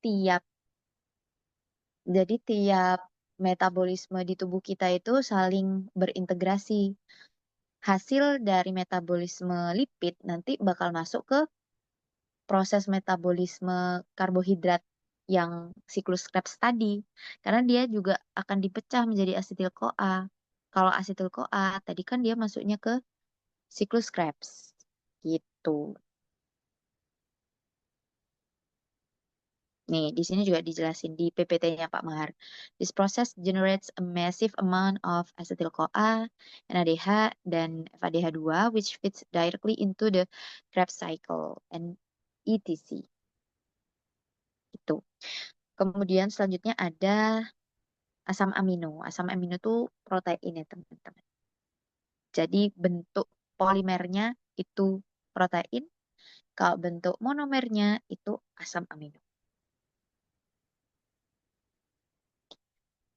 tiap jadi tiap metabolisme di tubuh kita itu saling berintegrasi. Hasil dari metabolisme lipid nanti bakal masuk ke proses metabolisme karbohidrat yang siklus Krebs tadi. Karena dia juga akan dipecah menjadi asetil-CoA. Kalau asetil-CoA tadi kan dia masuknya ke siklus Krebs. Gitu. Nih, di sini juga dijelasin di PPT-nya Pak Mahar. This process generates a massive amount of acetyl-CoA, NADH, dan FADH2, which fits directly into the Krebs cycle and etc. Gitu. Kemudian selanjutnya ada asam amino. Asam amino itu protein ya teman-teman. Jadi bentuk polimernya itu protein, kalau bentuk monomernya itu asam amino.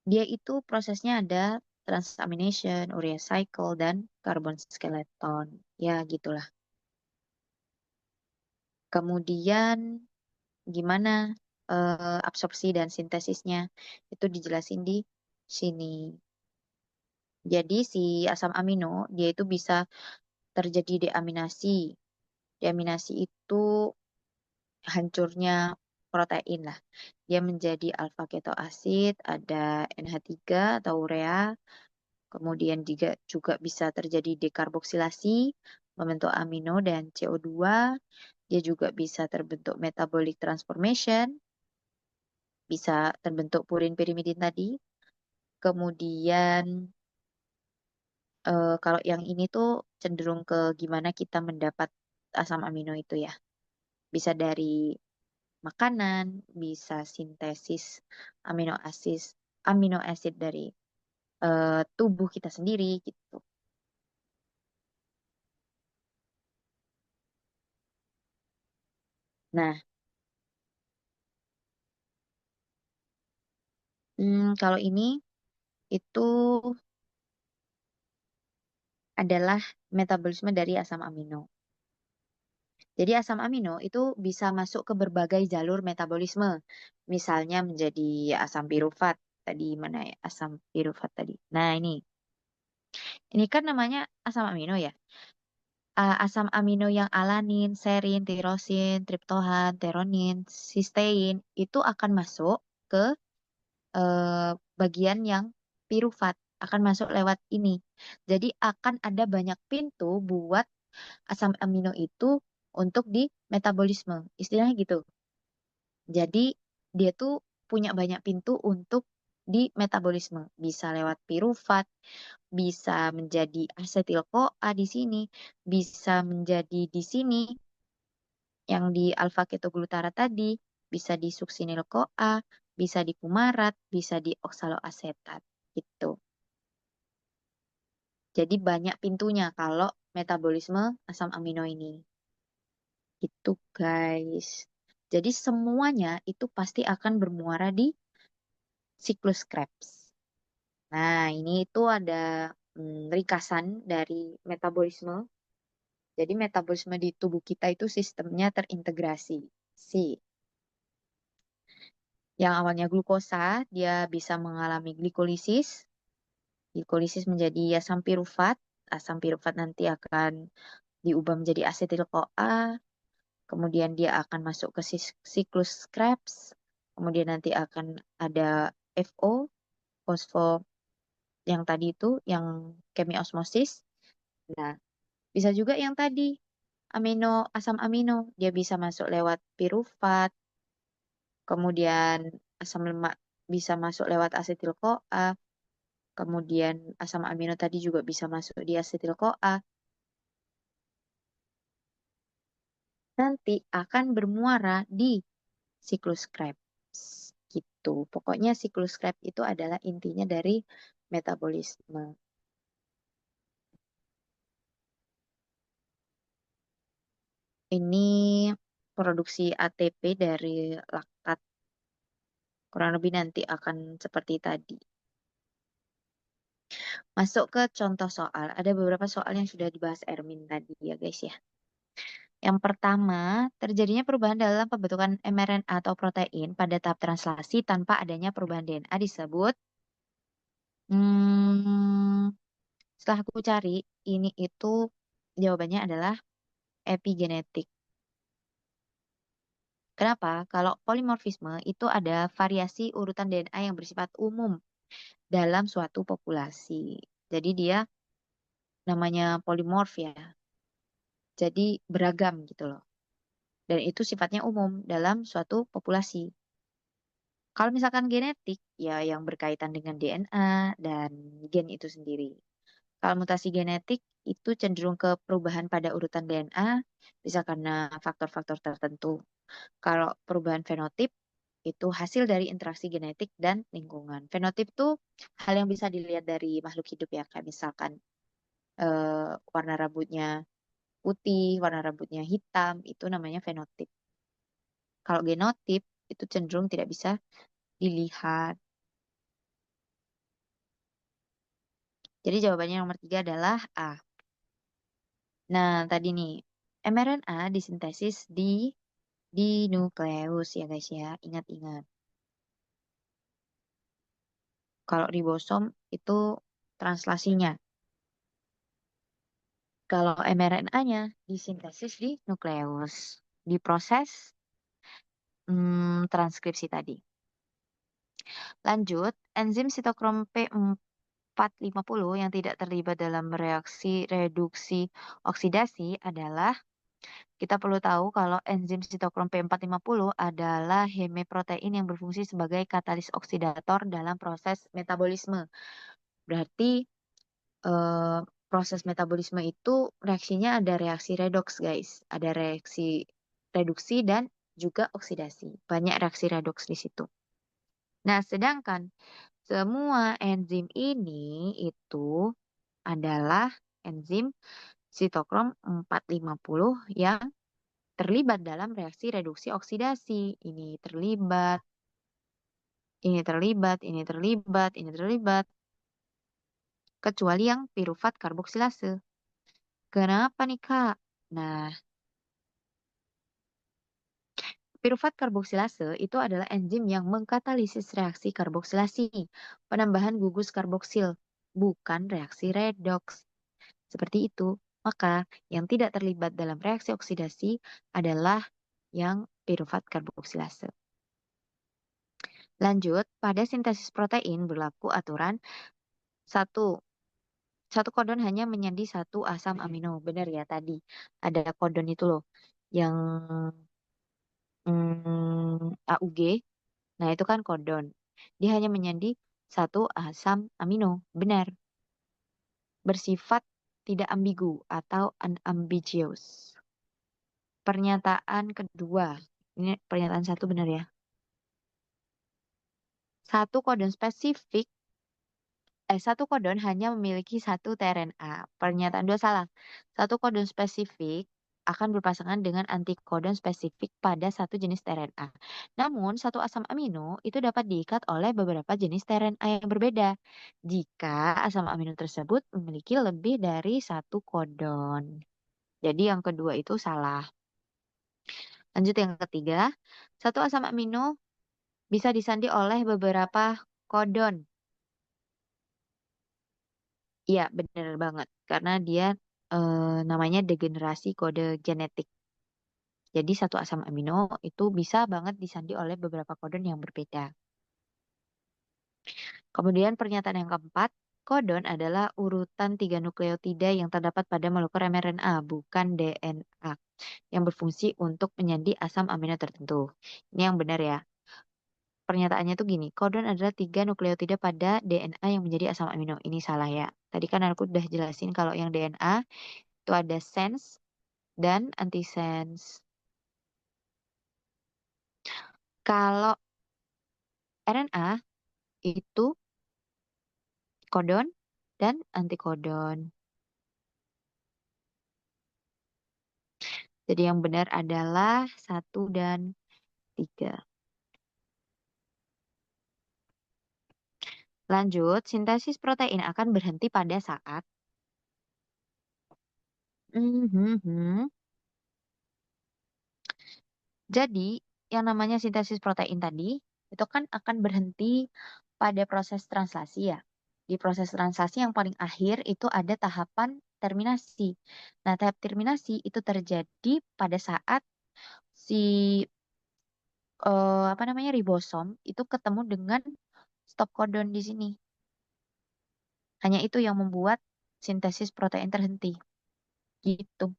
Dia itu prosesnya ada transamination, urea cycle, dan carbon skeleton. Ya gitulah. Kemudian gimana absorpsi dan sintesisnya itu dijelasin di sini. Jadi si asam amino dia itu bisa terjadi deaminasi. Deaminasi itu hancurnya protein lah. Dia menjadi alfa keto acid, ada NH3 atau urea, kemudian juga bisa terjadi dekarboksilasi, membentuk amino dan CO2. Dia juga bisa terbentuk metabolic transformation, bisa terbentuk purin pirimidin tadi. Kemudian kalau yang ini tuh cenderung ke gimana kita mendapat asam amino itu ya. Bisa dari makanan, bisa sintesis amino asid dari tubuh kita sendiri gitu. Nah, kalau ini itu adalah metabolisme dari asam amino. Jadi asam amino itu bisa masuk ke berbagai jalur metabolisme. Misalnya menjadi asam pirufat. Tadi mana ya asam pirufat tadi. Nah, ini kan namanya asam amino ya. Asam amino yang alanin, serin, tirosin, triptohan, teronin, sistein itu akan masuk ke bagian yang pirufat, akan masuk lewat ini. Jadi akan ada banyak pintu buat asam amino itu untuk di metabolisme. Istilahnya gitu. Jadi dia tuh punya banyak pintu untuk di metabolisme. Bisa lewat pirufat, bisa menjadi asetil-CoA di sini, bisa menjadi di sini yang di alfa ketoglutara tadi, bisa di suksinil-CoA, bisa di fumarat, bisa di oksaloasetat gitu. Jadi banyak pintunya kalau metabolisme asam amino ini. Itu guys. Jadi semuanya itu pasti akan bermuara di siklus Krebs. Nah, ini itu ada ringkasan dari metabolisme. Jadi metabolisme di tubuh kita itu sistemnya terintegrasi. Si yang awalnya glukosa, dia bisa mengalami glikolisis. Glikolisis menjadi asam pirufat. Asam pirufat nanti akan diubah menjadi asetil-CoA. Kemudian dia akan masuk ke siklus Krebs. Kemudian nanti akan ada FO, fosfo yang tadi itu, yang kemiosmosis. Nah, bisa juga yang tadi, asam amino, dia bisa masuk lewat pirufat, kemudian asam lemak bisa masuk lewat asetil-CoA, kemudian asam amino tadi juga bisa masuk di asetil-CoA. Nanti akan bermuara di siklus Krebs. Gitu. Pokoknya siklus Krebs itu adalah intinya dari metabolisme. Ini produksi ATP dari laktat. Kurang lebih nanti akan seperti tadi. Masuk ke contoh soal. Ada beberapa soal yang sudah dibahas Ermin tadi ya guys ya. Yang pertama, terjadinya perubahan dalam pembentukan mRNA atau protein pada tahap translasi tanpa adanya perubahan DNA disebut, hmm, setelah aku cari, ini itu jawabannya adalah epigenetik. Kenapa? Kalau polimorfisme itu ada variasi urutan DNA yang bersifat umum dalam suatu populasi. Jadi dia namanya polimorf ya. Jadi beragam gitu loh. Dan itu sifatnya umum dalam suatu populasi. Kalau misalkan genetik, ya yang berkaitan dengan DNA dan gen itu sendiri. Kalau mutasi genetik itu cenderung ke perubahan pada urutan DNA, bisa karena faktor-faktor tertentu. Kalau perubahan fenotip itu hasil dari interaksi genetik dan lingkungan. Fenotip itu hal yang bisa dilihat dari makhluk hidup ya, kayak misalkan warna rambutnya putih, warna rambutnya hitam, itu namanya fenotip. Kalau genotip itu cenderung tidak bisa dilihat. Jadi jawabannya nomor tiga adalah A. Nah, tadi nih, mRNA disintesis di nukleus ya guys ya. Ingat-ingat. Kalau ribosom itu translasinya. Kalau mRNA-nya disintesis di nukleus. Diproses transkripsi tadi. Lanjut, enzim sitokrom P450 yang tidak terlibat dalam reaksi reduksi oksidasi adalah, kita perlu tahu kalau enzim sitokrom P450 adalah heme protein yang berfungsi sebagai katalis oksidator dalam proses metabolisme. Berarti eh, proses metabolisme itu reaksinya ada reaksi redoks, guys. Ada reaksi reduksi dan juga oksidasi. Banyak reaksi redoks di situ. Nah, sedangkan semua enzim ini itu adalah enzim sitokrom 450 yang terlibat dalam reaksi reduksi oksidasi. Ini terlibat, ini terlibat, ini terlibat, ini terlibat. Kecuali yang piruvat karboksilase. Kenapa nih, Kak? Nah, piruvat karboksilase itu adalah enzim yang mengkatalisis reaksi karboksilasi, penambahan gugus karboksil, bukan reaksi redoks. Seperti itu. Maka yang tidak terlibat dalam reaksi oksidasi adalah yang piruvat karboksilase. Lanjut, pada sintesis protein berlaku aturan satu, satu kodon hanya menyandi satu asam amino. Benar ya tadi. Ada kodon itu loh. Yang AUG. Nah itu kan kodon. Dia hanya menyandi satu asam amino. Benar. Bersifat tidak ambigu atau unambiguous. Pernyataan kedua. Ini pernyataan satu benar ya. Satu kodon spesifik, satu kodon hanya memiliki satu tRNA. Pernyataan dua salah. Satu kodon spesifik akan berpasangan dengan antikodon spesifik pada satu jenis tRNA. Namun, satu asam amino itu dapat diikat oleh beberapa jenis tRNA yang berbeda jika asam amino tersebut memiliki lebih dari satu kodon. Jadi yang kedua itu salah. Lanjut yang ketiga, satu asam amino bisa disandi oleh beberapa kodon. Iya, bener banget. Karena dia namanya degenerasi kode genetik. Jadi satu asam amino itu bisa banget disandi oleh beberapa kodon yang berbeda. Kemudian pernyataan yang keempat, kodon adalah urutan tiga nukleotida yang terdapat pada molekul mRNA, bukan DNA, yang berfungsi untuk menyandi asam amino tertentu. Ini yang benar ya. Pernyataannya tuh gini, kodon adalah tiga nukleotida pada DNA yang menjadi asam amino. Ini salah ya. Tadi kan aku udah jelasin kalau yang DNA itu ada sense dan antisense. Kalau RNA itu kodon dan antikodon. Jadi yang benar adalah satu dan tiga. Lanjut, sintesis protein akan berhenti pada saat Jadi, yang namanya sintesis protein tadi, itu kan akan berhenti pada proses translasi ya. Di proses translasi yang paling akhir itu ada tahapan terminasi. Nah, tahap terminasi itu terjadi pada saat si apa namanya ribosom itu ketemu dengan stop codon di sini. Hanya itu yang membuat sintesis protein terhenti. Gitu.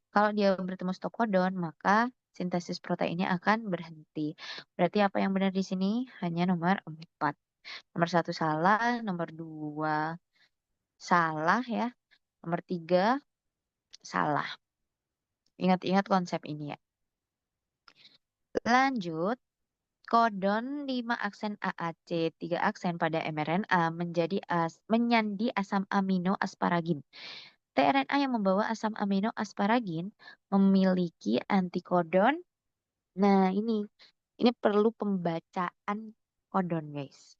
Kalau dia bertemu stop codon, maka sintesis proteinnya akan berhenti. Berarti apa yang benar di sini? Hanya nomor 4. Nomor satu salah, nomor 2 salah ya. Nomor 3 salah. Ingat-ingat konsep ini ya. Lanjut, kodon 5 aksen AAC, 3 aksen pada mRNA menyandi asam amino asparagin. tRNA yang membawa asam amino asparagin memiliki antikodon. Nah, ini perlu pembacaan kodon, guys.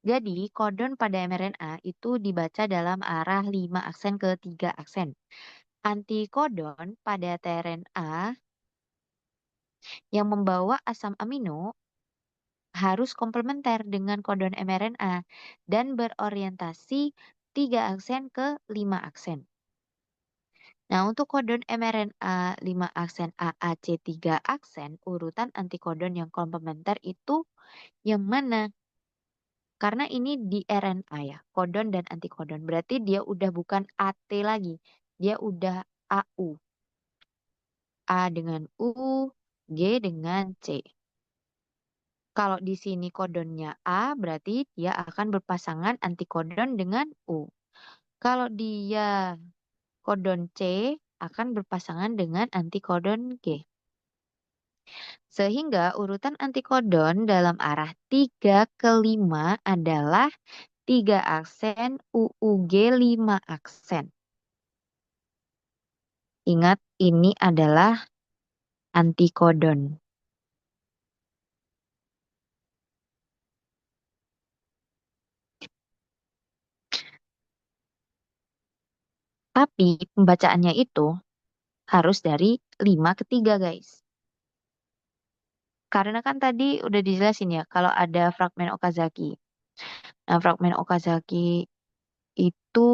Jadi, kodon pada mRNA itu dibaca dalam arah 5 aksen ke 3 aksen. Antikodon pada tRNA yang membawa asam amino harus komplementer dengan kodon mRNA dan berorientasi 3 aksen ke 5 aksen. Nah, untuk kodon mRNA 5 aksen AAC 3 aksen, urutan antikodon yang komplementer itu yang mana? Karena ini di RNA ya, kodon dan antikodon. Berarti dia udah bukan AT lagi. Dia udah AU. A dengan U, G dengan C. Kalau di sini kodonnya A, berarti dia akan berpasangan antikodon dengan U. Kalau dia kodon C, akan berpasangan dengan antikodon G. Sehingga urutan antikodon dalam arah 3 ke 5 adalah 3 aksen UUG 5 aksen. Ingat, ini adalah antikodon. Tapi pembacaannya itu harus dari 5 ke 3, guys. Karena kan tadi udah dijelasin ya, kalau ada fragmen Okazaki. Nah, fragmen Okazaki itu,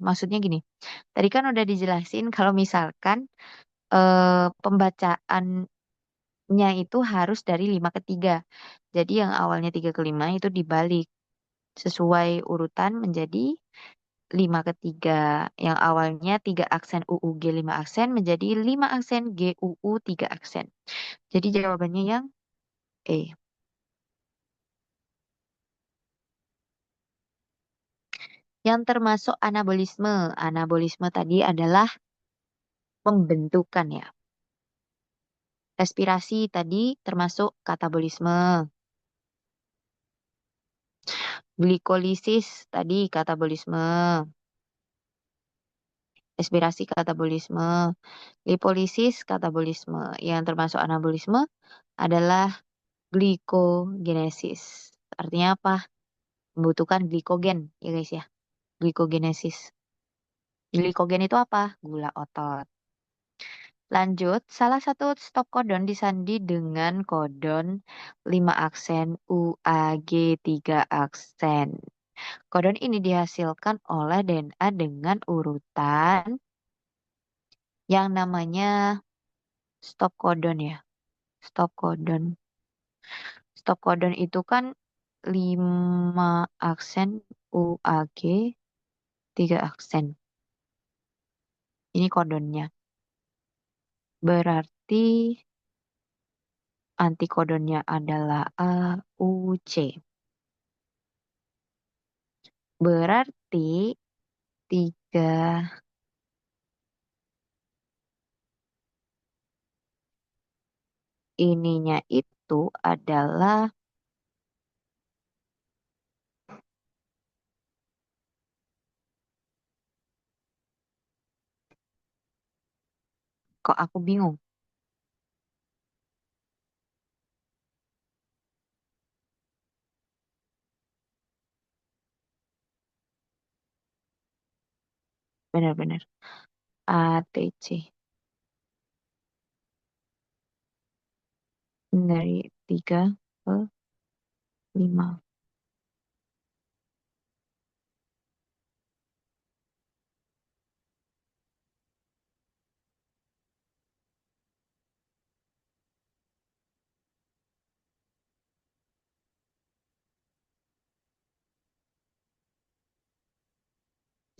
maksudnya gini. Tadi kan udah dijelasin kalau misalkan pembacaannya itu harus dari 5 ke 3. Jadi yang awalnya 3 ke 5 itu dibalik. Sesuai urutan menjadi 5 ke 3. Yang awalnya 3 aksen UUG 5 aksen menjadi 5 aksen GUU 3 aksen. Jadi jawabannya yang E. Yang termasuk anabolisme. Anabolisme tadi adalah pembentukan ya. Respirasi tadi termasuk katabolisme. Glikolisis tadi katabolisme. Respirasi katabolisme. Lipolisis katabolisme. Yang termasuk anabolisme adalah glikogenesis. Artinya apa? Membutuhkan glikogen ya guys ya. Glikogenesis. Glikogen itu apa? Gula otot. Lanjut, salah satu stop kodon disandi dengan kodon 5 aksen UAG 3 aksen. Kodon ini dihasilkan oleh DNA dengan urutan yang namanya stop kodon ya. Stop kodon. Stop kodon itu kan 5 aksen UAG 3 aksen. Ini kodonnya. Berarti antikodonnya adalah AUC. Berarti 3 ininya itu adalah, kok aku bingung. Benar-benar. ATC. Dari 3 ke 5.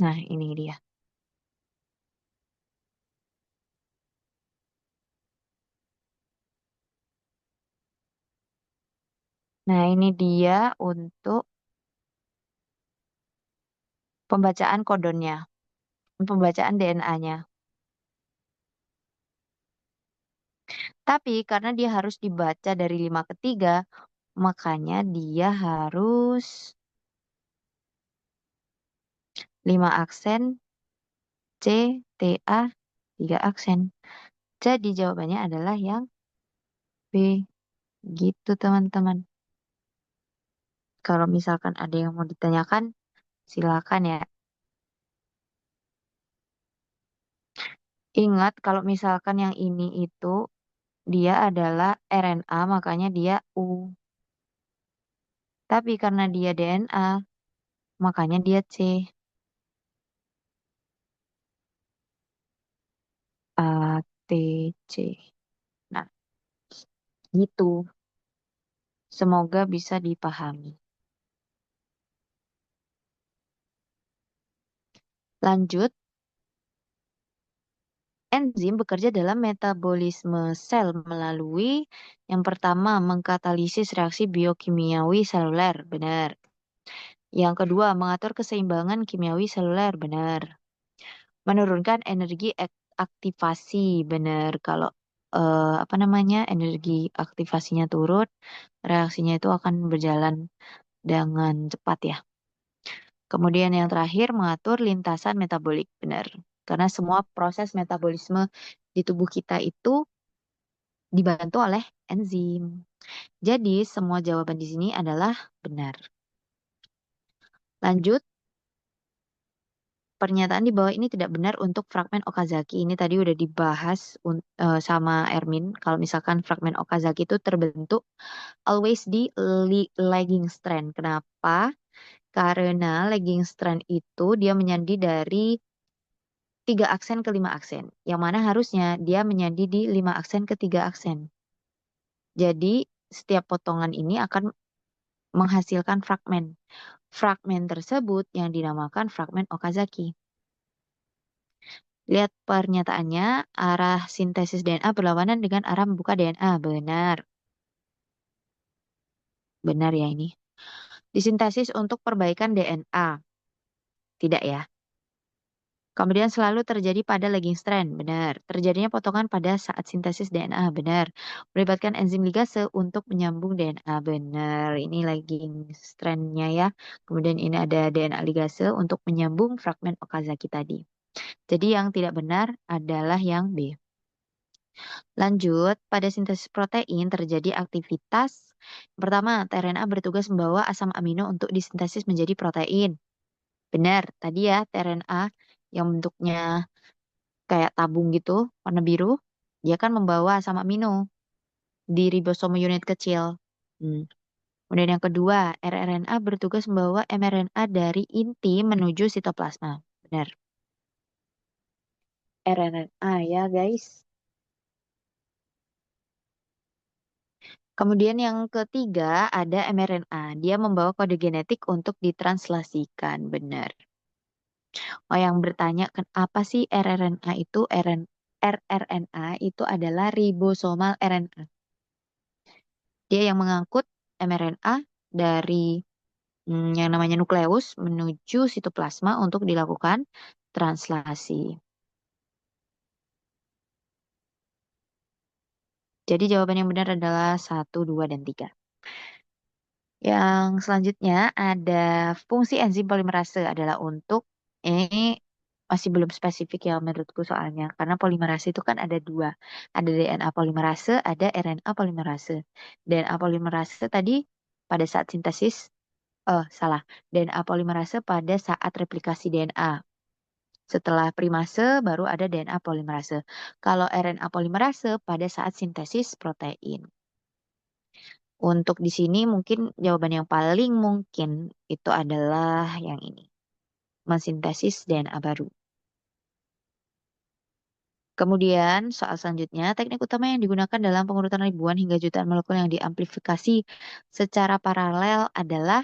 Nah, ini dia. Nah, ini dia untuk pembacaan kodonnya, pembacaan DNA-nya. Tapi karena dia harus dibaca dari 5 ke 3, makanya dia harus 5 aksen, C, T, A, 3 aksen. Jadi jawabannya adalah yang B. Gitu teman-teman. Kalau misalkan ada yang mau ditanyakan, silakan ya. Ingat kalau misalkan yang ini itu dia adalah RNA, makanya dia U. Tapi karena dia DNA, makanya dia C. A, T, C. Nah, gitu. Semoga bisa dipahami. Lanjut, enzim bekerja dalam metabolisme sel melalui yang pertama mengkatalisis reaksi biokimiawi seluler, benar. Yang kedua mengatur keseimbangan kimiawi seluler, benar. Menurunkan energi aktivasi, benar. Kalau apa namanya energi aktivasinya turun, reaksinya itu akan berjalan dengan cepat ya. Kemudian yang terakhir mengatur lintasan metabolik, benar. Karena semua proses metabolisme di tubuh kita itu dibantu oleh enzim. Jadi semua jawaban di sini adalah benar. Lanjut, pernyataan di bawah ini tidak benar untuk fragmen Okazaki. Ini tadi udah dibahas sama Ermin. Kalau misalkan fragmen Okazaki itu terbentuk always di lagging strand. Kenapa? Karena lagging strand itu dia menyandi dari 3 aksen ke 5 aksen. Yang mana harusnya dia menyandi di 5 aksen ke 3 aksen. Jadi setiap potongan ini akan menghasilkan fragmen. Fragmen tersebut yang dinamakan fragmen Okazaki. Lihat pernyataannya, arah sintesis DNA berlawanan dengan arah membuka DNA. Benar. Benar ya ini. Disintesis untuk perbaikan DNA. Tidak ya. Kemudian selalu terjadi pada lagging strand. Benar. Terjadinya potongan pada saat sintesis DNA. Benar. Melibatkan enzim ligase untuk menyambung DNA. Benar. Ini lagging strandnya ya. Kemudian ini ada DNA ligase untuk menyambung fragmen Okazaki tadi. Jadi yang tidak benar adalah yang B. Lanjut, pada sintesis protein terjadi aktivitas. Pertama, tRNA bertugas membawa asam amino untuk disintesis menjadi protein. Benar, tadi ya tRNA yang bentuknya kayak tabung gitu, warna biru, dia kan membawa asam amino di ribosom unit kecil. Hmm. Kemudian yang kedua, rRNA bertugas membawa mRNA dari inti menuju sitoplasma. Benar. rRNA ya guys. Kemudian yang ketiga ada mRNA. Dia membawa kode genetik untuk ditranslasikan. Benar. Oh, yang bertanya kenapa sih rRNA itu rRNA itu adalah ribosomal RNA. Dia yang mengangkut mRNA dari yang namanya nukleus menuju sitoplasma untuk dilakukan translasi. Jadi jawaban yang benar adalah 1, 2, dan 3. Yang selanjutnya ada fungsi enzim polimerase adalah untuk ini masih belum spesifik ya menurutku soalnya karena polimerase itu kan ada dua, ada DNA polimerase, ada RNA polimerase. DNA polimerase tadi pada saat sintesis, salah, DNA polimerase pada saat replikasi DNA. Setelah primase baru ada DNA polimerase. Kalau RNA polimerase pada saat sintesis protein. Untuk di sini mungkin jawaban yang paling mungkin itu adalah yang ini, mensintesis DNA baru. Kemudian soal selanjutnya, teknik utama yang digunakan dalam pengurutan ribuan hingga jutaan molekul yang diamplifikasi secara paralel adalah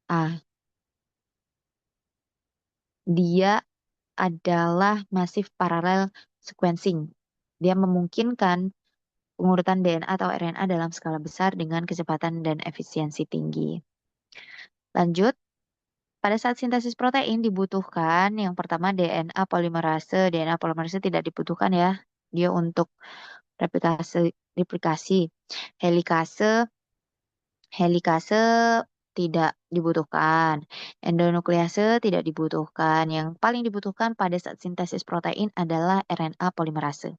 A. Dia adalah massive parallel sequencing. Dia memungkinkan pengurutan DNA atau RNA dalam skala besar dengan kecepatan dan efisiensi tinggi. Lanjut, pada saat sintesis protein dibutuhkan yang pertama DNA polimerase. DNA polimerase tidak dibutuhkan ya. Dia untuk replikasi. Helikase Helikase tidak dibutuhkan. Endonuklease tidak dibutuhkan. Yang paling dibutuhkan pada saat sintesis protein adalah RNA polimerase.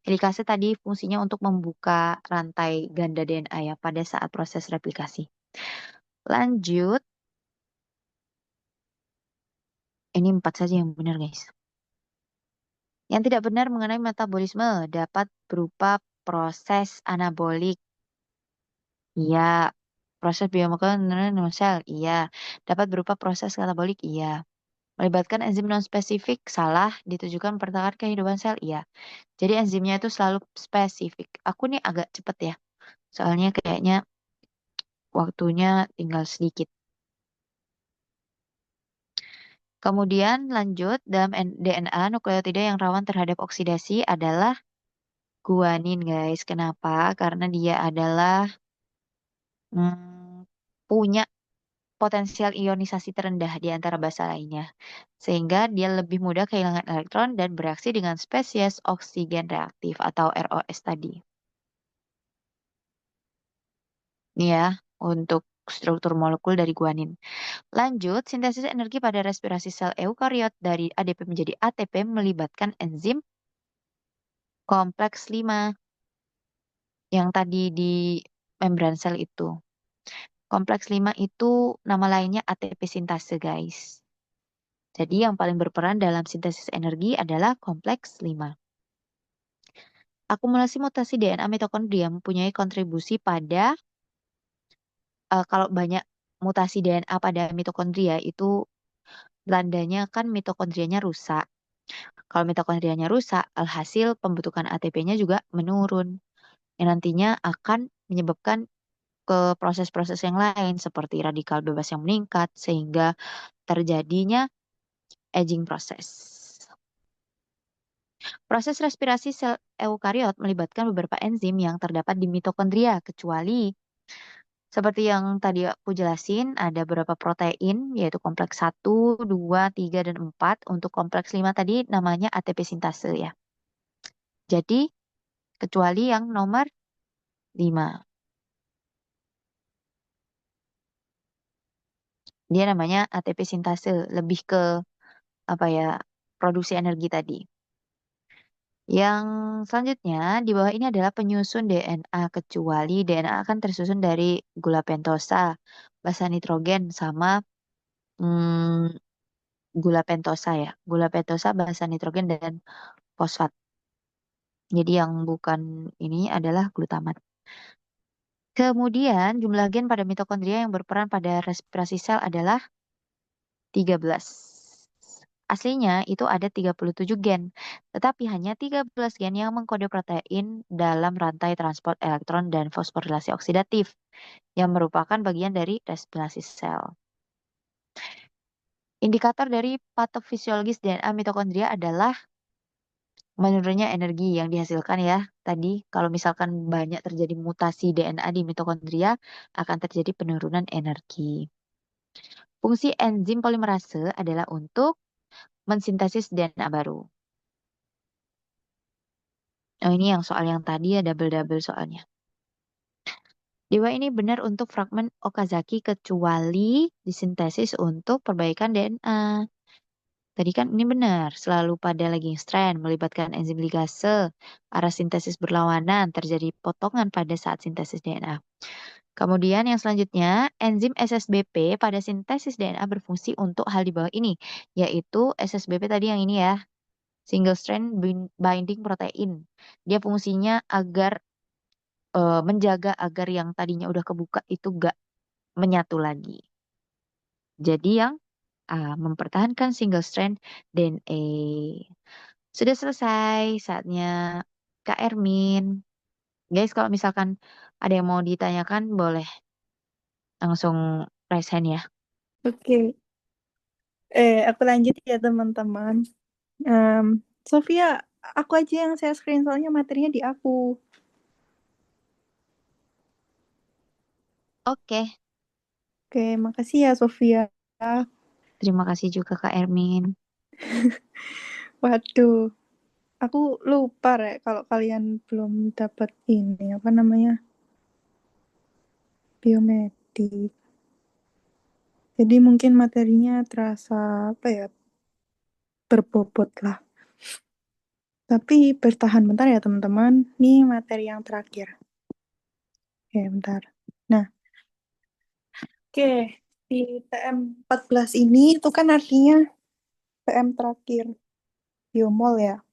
Helikase tadi fungsinya untuk membuka rantai ganda DNA ya pada saat proses replikasi. Lanjut, ini 4 saja yang benar guys. Yang tidak benar mengenai metabolisme dapat berupa proses anabolik. Iya. Proses biomolekuler sel. Iya. Dapat berupa proses katabolik. Iya. Melibatkan enzim non-spesifik. Salah. Ditujukan mempertahankan kehidupan sel. Iya. Jadi enzimnya itu selalu spesifik. Aku nih agak cepet ya. Soalnya kayaknya waktunya tinggal sedikit. Kemudian lanjut, dalam DNA nukleotida yang rawan terhadap oksidasi adalah guanin guys. Kenapa? Karena dia adalah punya potensial ionisasi terendah di antara basa lainnya. Sehingga dia lebih mudah kehilangan elektron dan bereaksi dengan spesies oksigen reaktif atau ROS tadi. Ini ya, untuk struktur molekul dari guanin. Lanjut, sintesis energi pada respirasi sel eukariot dari ADP menjadi ATP melibatkan enzim kompleks 5 yang tadi di membran sel itu. Kompleks 5 itu nama lainnya ATP sintase, guys. Jadi yang paling berperan dalam sintesis energi adalah kompleks 5. Akumulasi mutasi DNA mitokondria mempunyai kontribusi pada kalau banyak mutasi DNA pada mitokondria itu tandanya kan mitokondrianya rusak. Kalau mitokondrianya rusak, alhasil pembentukan ATP-nya juga menurun. Yang nantinya akan menyebabkan ke proses-proses yang lain seperti radikal bebas yang meningkat sehingga terjadinya aging proses. Proses respirasi sel eukariot melibatkan beberapa enzim yang terdapat di mitokondria, kecuali seperti yang tadi aku jelasin, ada beberapa protein, yaitu kompleks 1, 2, 3, dan 4. Untuk kompleks 5 tadi namanya ATP sintase ya. Jadi, kecuali yang nomor 5. Dia namanya ATP sintase, lebih ke apa ya, produksi energi tadi. Yang selanjutnya di bawah ini adalah penyusun DNA, kecuali DNA akan tersusun dari gula pentosa, basa nitrogen, sama hmm, gula pentosa ya. Gula pentosa, basa nitrogen, dan fosfat. Jadi yang bukan ini adalah glutamat. Kemudian jumlah gen pada mitokondria yang berperan pada respirasi sel adalah 13. Aslinya itu ada 37 gen, tetapi hanya 13 gen yang mengkode protein dalam rantai transport elektron dan fosforilasi oksidatif, yang merupakan bagian dari respirasi sel. Indikator dari patofisiologis DNA mitokondria adalah menurunnya energi yang dihasilkan ya. Tadi kalau misalkan banyak terjadi mutasi DNA di mitokondria, akan terjadi penurunan energi. Fungsi enzim polimerase adalah untuk mensintesis DNA baru. Oh, ini yang soal yang tadi ya double-double soalnya. Dewa ini benar untuk fragmen Okazaki kecuali disintesis untuk perbaikan DNA. Tadi kan ini benar, selalu pada lagging strand melibatkan enzim ligase, arah sintesis berlawanan, terjadi potongan pada saat sintesis DNA. Kemudian yang selanjutnya, enzim SSBP pada sintesis DNA berfungsi untuk hal di bawah ini, yaitu SSBP tadi yang ini ya, single strand binding protein. Dia fungsinya agar menjaga agar yang tadinya udah kebuka itu gak menyatu lagi. Jadi yang mempertahankan single strand DNA. Sudah selesai saatnya Kak Ermin. Guys, kalau misalkan ada yang mau ditanyakan, boleh langsung raise hand ya. Oke, aku lanjut ya teman-teman. Em, Sofia, aku aja yang share screen soalnya materinya di aku. Oke, Oke, makasih ya Sofia. terima kasih juga Kak Ermin. Waduh, aku lupa ya kalau kalian belum dapat ini apa namanya biomedik. Jadi mungkin materinya terasa apa ya berbobot lah. Tapi bertahan bentar ya teman-teman. Ini materi yang terakhir. Oke, bentar. Nah, oke, di TM 14 ini itu kan artinya TM terakhir biomol ya.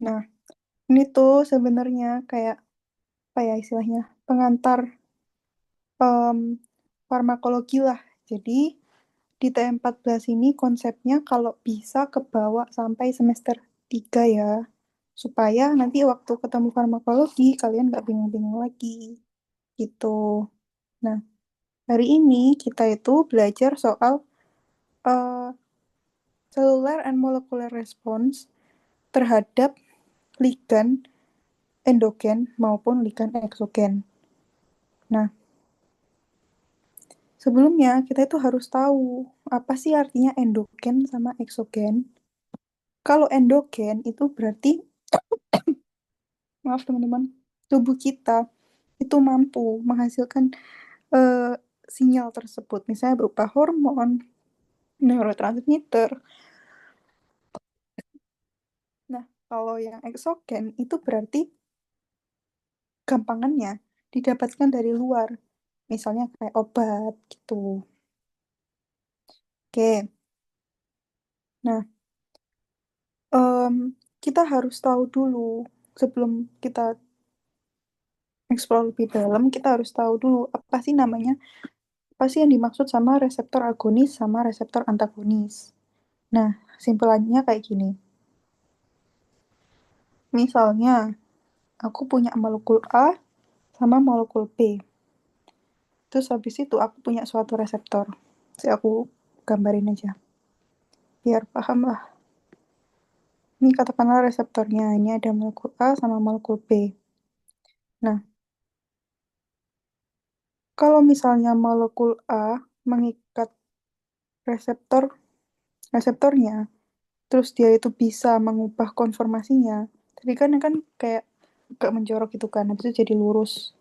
Nah, ini tuh sebenarnya kayak apa ya istilahnya pengantar em, farmakologi lah. Jadi di TM 14 ini konsepnya kalau bisa kebawa sampai semester 3 ya. Supaya nanti waktu ketemu farmakologi kalian nggak bingung-bingung lagi gitu. Nah, hari ini kita itu belajar soal eh, cellular and molecular response terhadap ligan endogen maupun ligan eksogen. Nah, sebelumnya kita itu harus tahu apa sih artinya endogen sama eksogen. Kalau endogen itu berarti, maaf teman-teman, tubuh kita itu mampu menghasilkan eh, sinyal tersebut, misalnya berupa hormon, neurotransmitter. Nah, kalau yang eksogen itu berarti gampangannya didapatkan dari luar, misalnya kayak obat gitu. Oke, nah em, kita harus tahu dulu sebelum kita explore lebih dalam, kita harus tahu dulu apa sih namanya, apa sih yang dimaksud sama reseptor agonis sama reseptor antagonis. Nah, simpulannya kayak gini. Misalnya, aku punya molekul A sama molekul B. Terus habis itu aku punya suatu reseptor. Jadi aku gambarin aja, biar paham lah. Ini katakanlah reseptornya. Ini ada molekul A sama molekul B. Nah, kalau misalnya molekul A mengikat reseptor reseptornya, terus dia itu bisa mengubah konformasinya. Tadi kan kayak agak menjorok gitu kan, habis itu jadi lurus.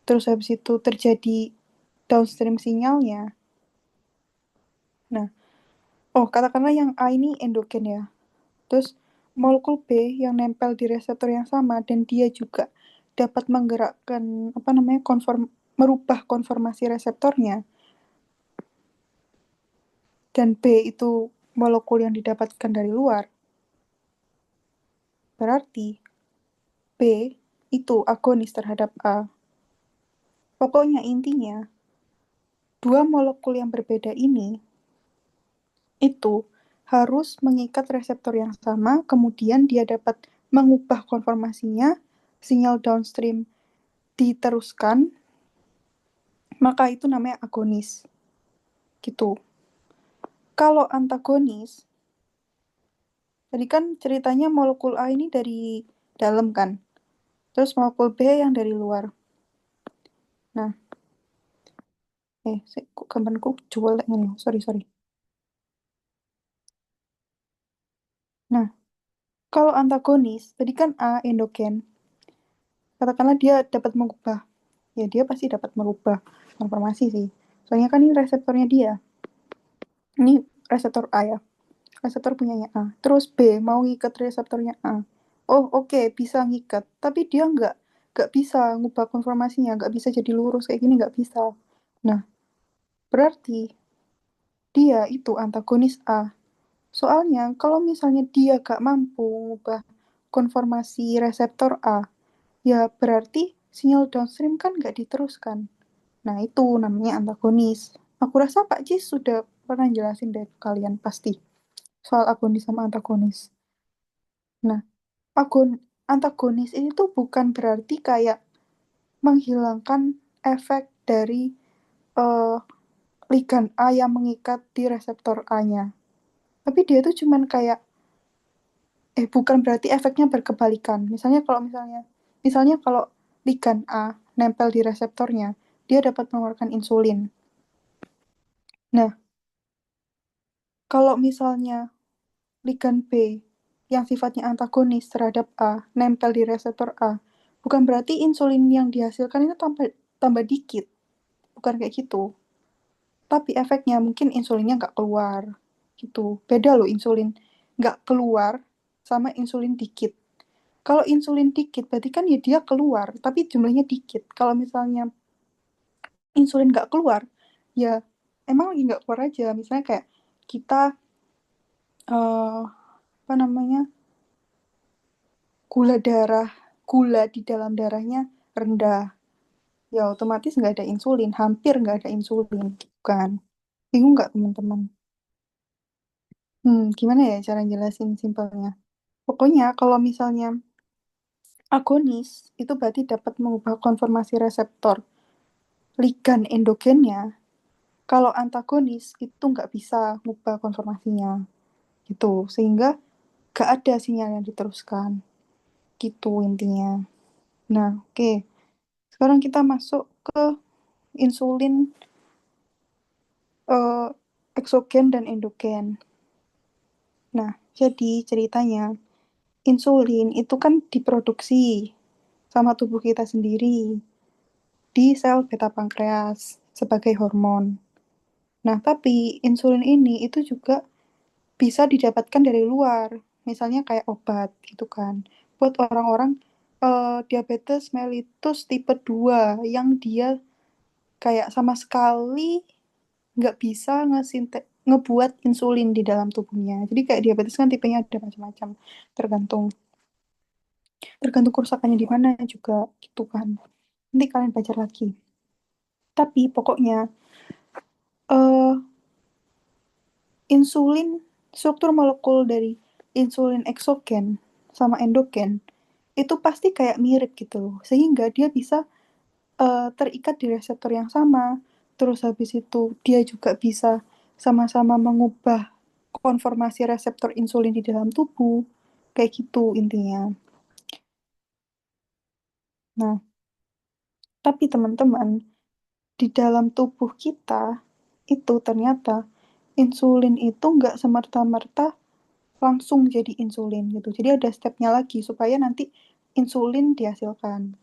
Terus habis itu terjadi downstream sinyalnya. Nah, oh katakanlah yang A ini endogen ya. Terus molekul B yang nempel di reseptor yang sama dan dia juga dapat menggerakkan apa namanya merubah konformasi reseptornya dan B itu molekul yang didapatkan dari luar. Berarti B itu agonis terhadap A. Pokoknya intinya dua molekul yang berbeda ini itu harus mengikat reseptor yang sama, kemudian dia dapat mengubah konformasinya, sinyal downstream diteruskan, maka itu namanya agonis. Gitu. Kalau antagonis, tadi kan ceritanya molekul A ini dari dalam kan, terus molekul B yang dari luar. Nah, kok gambarku jual ini, sorry sorry. Nah, kalau antagonis, tadi kan A endogen, katakanlah dia dapat mengubah, ya dia pasti dapat merubah informasi sih. Soalnya kan ini reseptornya dia, ini reseptor A ya, reseptor punyanya A. Terus B mau ngikat reseptornya A. Oh oke, bisa ngikat, tapi dia nggak bisa ngubah konformasinya, nggak bisa jadi lurus kayak gini nggak bisa. Nah, berarti dia itu antagonis A. Soalnya kalau misalnya dia gak mampu ngubah konformasi reseptor A, ya berarti sinyal downstream kan nggak diteruskan. Nah, itu namanya antagonis. Aku rasa Pak Cis sudah pernah jelasin deh ke kalian pasti soal agonis sama antagonis. Nah, antagonis ini tuh bukan berarti kayak menghilangkan efek dari eh, ligand A yang mengikat di reseptor A-nya. Tapi dia tuh cuman kayak bukan berarti efeknya berkebalikan. Misalnya kalau ligand A nempel di reseptornya, dia dapat mengeluarkan insulin. Nah, kalau misalnya ligand B yang sifatnya antagonis terhadap A nempel di reseptor A, bukan berarti insulin yang dihasilkan itu tambah dikit. Bukan kayak gitu. Tapi efeknya mungkin insulinnya nggak keluar. Gitu. Beda loh insulin nggak keluar sama insulin dikit. Kalau insulin dikit berarti kan ya dia keluar, tapi jumlahnya dikit. Kalau misalnya insulin nggak keluar, ya emang lagi nggak keluar aja. Misalnya kayak kita apa namanya, gula darah, gula di dalam darahnya rendah, ya otomatis nggak ada insulin, hampir nggak ada insulin, kan? Bingung nggak teman-teman? Gimana ya cara jelasin simpelnya? Pokoknya kalau misalnya agonis, itu berarti dapat mengubah konformasi reseptor ligand endogennya. Kalau antagonis itu nggak bisa ngubah konformasinya gitu, sehingga nggak ada sinyal yang diteruskan gitu intinya. Nah, oke. Sekarang kita masuk ke insulin eh, eksogen dan endogen. Nah, jadi ceritanya insulin itu kan diproduksi sama tubuh kita sendiri di sel beta pankreas sebagai hormon. Nah, tapi insulin ini itu juga bisa didapatkan dari luar, misalnya kayak obat gitu kan. Buat orang-orang diabetes mellitus tipe 2 yang dia kayak sama sekali nggak bisa ngebuat insulin di dalam tubuhnya. Jadi kayak diabetes kan tipenya ada macam-macam, tergantung tergantung kerusakannya di mana juga gitu kan. Nanti kalian baca lagi. Tapi pokoknya eh insulin, struktur molekul dari insulin eksogen sama endogen itu pasti kayak mirip gitu loh. Sehingga dia bisa terikat di reseptor yang sama. Terus habis itu dia juga bisa sama-sama mengubah konformasi reseptor insulin di dalam tubuh. Kayak gitu intinya. Nah, tapi teman-teman, di dalam tubuh kita itu ternyata insulin itu nggak semerta-merta langsung jadi insulin gitu. Jadi ada stepnya lagi supaya nanti insulin dihasilkan.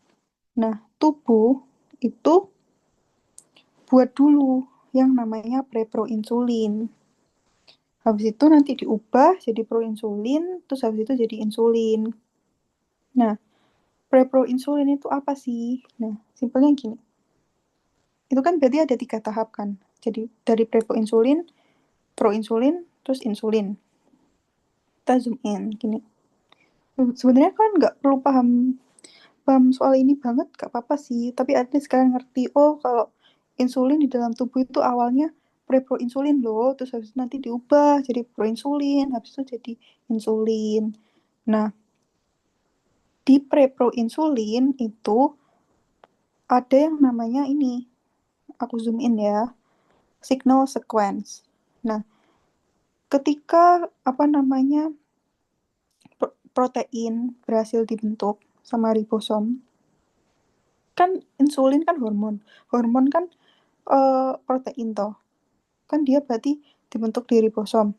Nah, tubuh itu buat dulu yang namanya preproinsulin. Habis itu nanti diubah jadi proinsulin, terus habis itu jadi insulin. Nah, preproinsulin itu apa sih? Nah, simpelnya gini. Itu kan berarti ada 3 tahap kan. Jadi dari preproinsulin, proinsulin, terus insulin. Kita zoom in gini. Sebenarnya kan nggak perlu paham paham soal ini banget, gak apa-apa sih. Tapi at least kalian ngerti, oh kalau insulin di dalam tubuh itu awalnya preproinsulin loh, terus habis itu nanti diubah jadi proinsulin, habis itu jadi insulin. Nah, di preproinsulin itu ada yang namanya ini, aku zoom in ya, signal sequence. Nah, ketika apa namanya protein berhasil dibentuk sama ribosom, kan insulin kan hormon, hormon kan protein toh, kan dia berarti dibentuk di ribosom.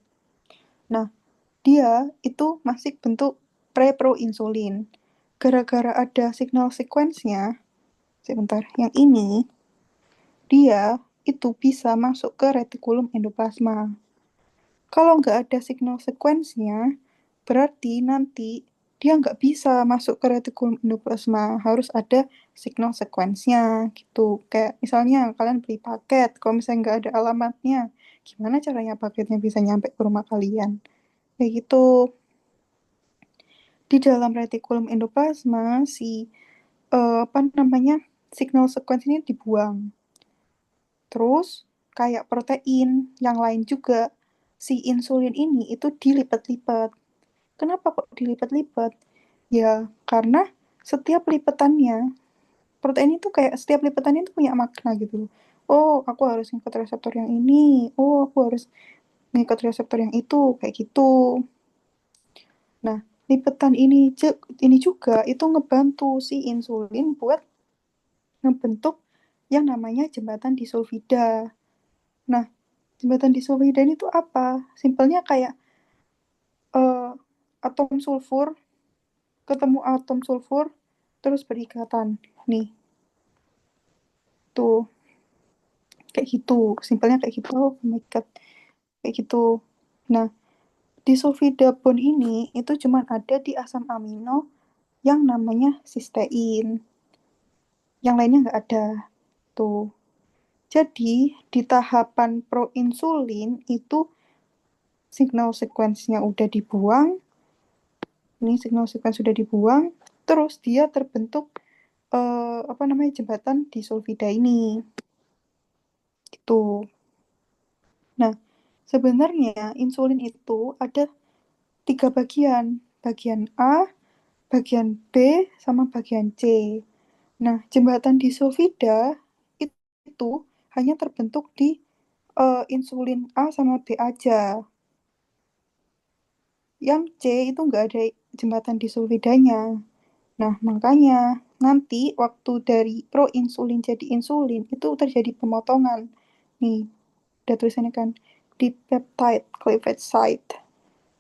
Nah, dia itu masih bentuk preproinsulin. Gara-gara ada signal sequence-nya, sebentar, yang ini, dia itu bisa masuk ke retikulum endoplasma. Kalau nggak ada signal sequence-nya, berarti nanti dia nggak bisa masuk ke retikulum endoplasma. Harus ada signal sequence-nya gitu. Kayak misalnya kalian beli paket, kalau misalnya nggak ada alamatnya, gimana caranya paketnya bisa nyampe ke rumah kalian? Kayak gitu. Di dalam retikulum endoplasma, si apa namanya, signal sequence ini dibuang. Terus kayak protein yang lain juga, si insulin ini itu dilipat-lipat. Kenapa kok dilipat-lipat? Ya, karena setiap lipatannya, protein itu kayak setiap lipatannya itu punya makna gitu. Oh, aku harus ngikut reseptor yang ini. Oh, aku harus ngikut reseptor yang itu, kayak gitu. Nah, lipatan ini juga itu ngebantu si insulin buat ngebentuk yang namanya jembatan disulfida. Nah, jembatan disulfida itu apa? Simpelnya kayak eh, atom sulfur ketemu atom sulfur terus berikatan. Nih, tuh kayak gitu. Simpelnya kayak gitu. Oh my God. Kayak gitu. Nah, disulfida bond ini itu cuma ada di asam amino yang namanya sistein. Yang lainnya nggak ada. Tuh. Jadi, di tahapan proinsulin itu signal sequence-nya udah dibuang, ini signal sequence sudah dibuang, terus dia terbentuk apa namanya jembatan disulfida ini. Gitu. Nah, sebenarnya insulin itu ada 3 bagian. Bagian A, bagian B, sama bagian C. Nah, jembatan disulfida itu hanya terbentuk di insulin A sama B aja. Yang C itu nggak ada jembatan disulfidanya. Nah, makanya nanti waktu dari proinsulin jadi insulin itu terjadi pemotongan. Nih, ada tulisannya kan di peptide cleavage site.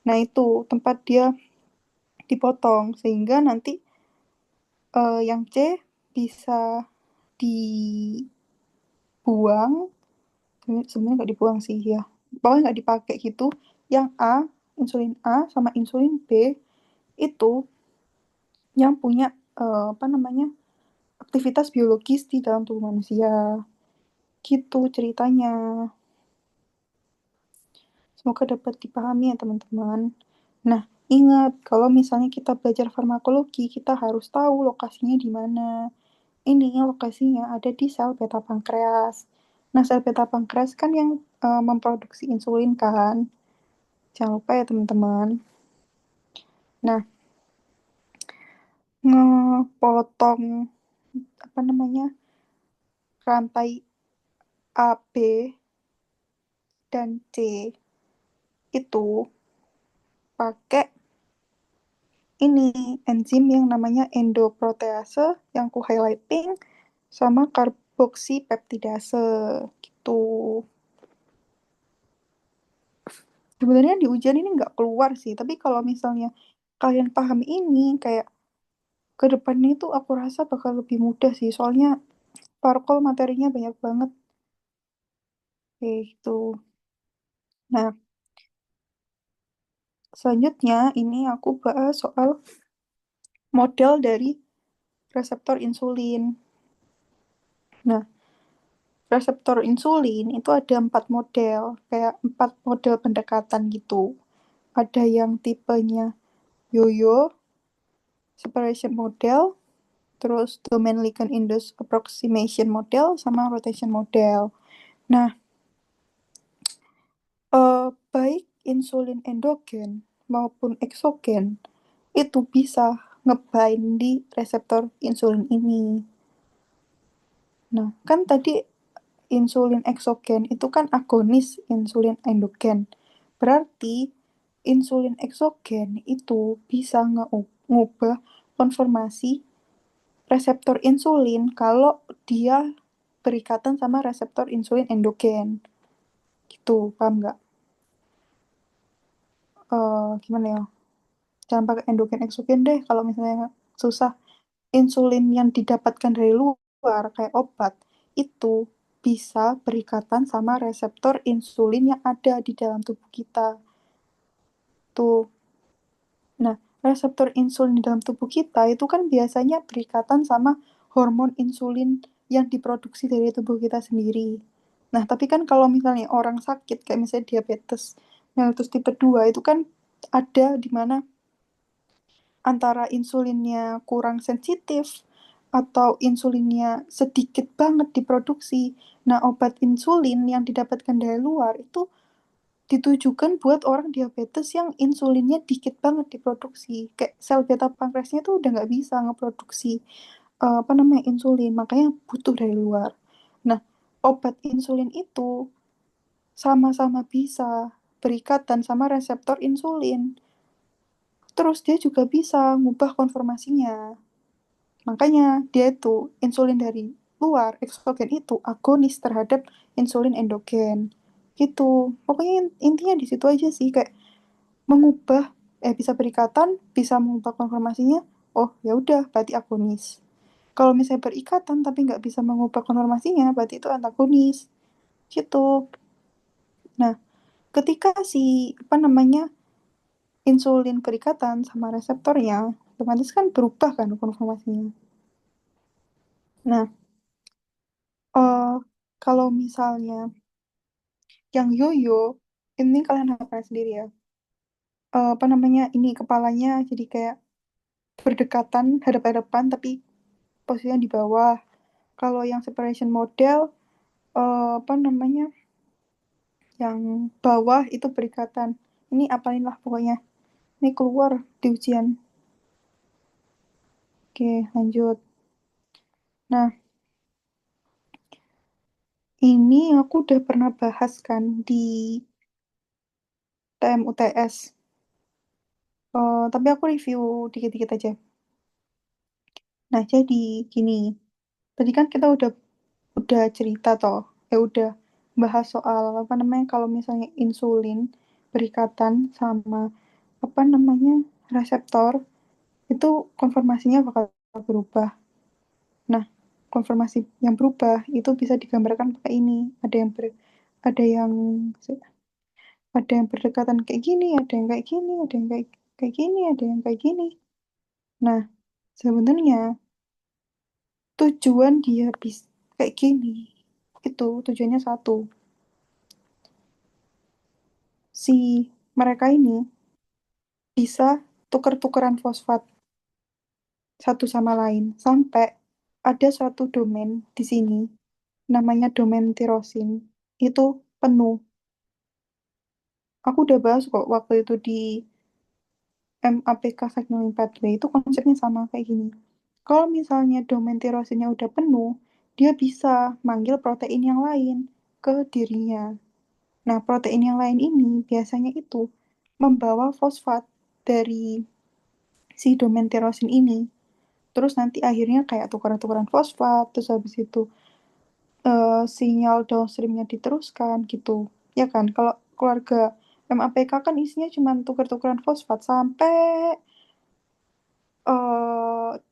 Nah, itu tempat dia dipotong sehingga nanti yang C bisa dibuang. Sebenarnya nggak dibuang sih ya. Pokoknya nggak dipakai gitu. Yang A, insulin A sama insulin B itu yang punya apa namanya aktivitas biologis di dalam tubuh manusia. Gitu ceritanya. Semoga dapat dipahami ya teman-teman. Nah, ingat kalau misalnya kita belajar farmakologi, kita harus tahu lokasinya di mana. Ini lokasinya ada di sel beta pankreas. Nah, sel beta pankreas kan yang memproduksi insulin kan. Jangan lupa ya teman-teman. Nah, ngepotong apa namanya rantai A, B, dan C itu pakai ini enzim yang namanya endoprotease yang ku highlight pink sama karboksipeptidase gitu. Sebenarnya di ujian ini nggak keluar sih, tapi kalau misalnya kalian paham ini kayak ke depannya itu aku rasa bakal lebih mudah sih, soalnya parpol materinya banyak banget kayak gitu. Nah, selanjutnya ini aku bahas soal model dari reseptor insulin. Nah, reseptor insulin itu ada 4 model, kayak 4 model pendekatan gitu. Ada yang tipenya yo-yo, separation model, terus domain ligand induced approximation model, sama rotation model. Nah, baik insulin endogen maupun eksogen itu bisa ngebind di reseptor insulin ini. Nah, kan tadi insulin eksogen itu kan agonis insulin endogen. Berarti insulin eksogen itu bisa ngubah konformasi reseptor insulin kalau dia berikatan sama reseptor insulin endogen. Gitu, paham nggak? Gimana ya? Jangan pakai endogen eksogen deh kalau misalnya susah. Insulin yang didapatkan dari luar kayak obat itu bisa berikatan sama reseptor insulin yang ada di dalam tubuh kita. Tuh. Nah, reseptor insulin di dalam tubuh kita itu kan biasanya berikatan sama hormon insulin yang diproduksi dari tubuh kita sendiri. Nah, tapi kan kalau misalnya orang sakit kayak misalnya diabetes mellitus tipe 2 itu kan ada di mana antara insulinnya kurang sensitif atau insulinnya sedikit banget diproduksi. Nah, obat insulin yang didapatkan dari luar itu ditujukan buat orang diabetes yang insulinnya dikit banget diproduksi. Kayak sel beta pankreasnya tuh udah nggak bisa ngeproduksi apa namanya insulin, makanya butuh dari luar. Nah, obat insulin itu sama-sama bisa berikatan sama reseptor insulin. Terus dia juga bisa ngubah konformasinya. Makanya dia itu insulin dari luar, eksogen itu agonis terhadap insulin endogen. Gitu. Pokoknya intinya di situ aja sih kayak mengubah bisa berikatan, bisa mengubah konformasinya. Oh, ya udah berarti agonis. Kalau misalnya berikatan tapi nggak bisa mengubah konformasinya, berarti itu antagonis. Gitu. Nah, ketika si apa namanya insulin berikatan sama reseptornya, otomatis kan berubah kan konformasinya. Nah, eh kalau misalnya yang yoyo, ini kalian hafal sendiri ya. Apa namanya ini kepalanya jadi kayak berdekatan, hadap-hadapan tapi posisinya di bawah. Kalau yang separation model, apa namanya yang bawah itu berikatan. Ini apalin lah pokoknya. Ini keluar di ujian. Oke, lanjut. Nah, ini aku udah pernah bahas kan di TM UTS. Tapi aku review dikit-dikit aja. Nah, jadi gini. Tadi kan kita udah cerita toh. Udah bahas soal apa namanya kalau misalnya insulin berikatan sama apa namanya reseptor itu konformasinya bakal berubah. Nah, konformasi yang berubah itu bisa digambarkan pakai ini. Ada yang ada yang berdekatan kayak gini, ada yang kayak gini, ada yang kayak kayak gini, ada yang kayak gini. Nah, sebenarnya tujuan dia bisa kayak gini itu tujuannya satu. Si mereka ini bisa tuker-tukeran fosfat satu sama lain sampai ada suatu domain di sini namanya domain tirosin itu penuh. Aku udah bahas kok waktu itu di MAPK signaling pathway itu konsepnya sama kayak gini. Kalau misalnya domain tirosinnya udah penuh, dia bisa manggil protein yang lain ke dirinya. Nah, protein yang lain ini biasanya itu membawa fosfat dari si domain tirosin ini. Terus nanti akhirnya kayak tukeran-tukeran fosfat, terus habis itu sinyal downstreamnya diteruskan gitu. Ya kan, kalau keluarga MAPK kan isinya cuma tuker-tukeran fosfat sampai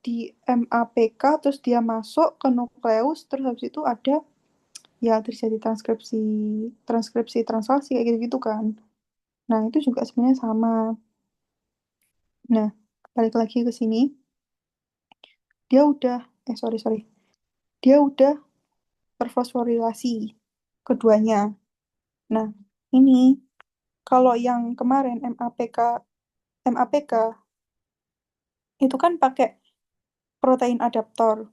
di MAPK terus dia masuk ke nukleus terus habis itu ada ya terjadi transkripsi transkripsi translasi kayak gitu-gitu kan. Nah, itu juga sebenarnya sama. Nah, balik lagi ke sini, dia udah sorry sorry, dia udah terfosforilasi keduanya. Nah, ini kalau yang kemarin MAPK itu kan pakai protein adaptor.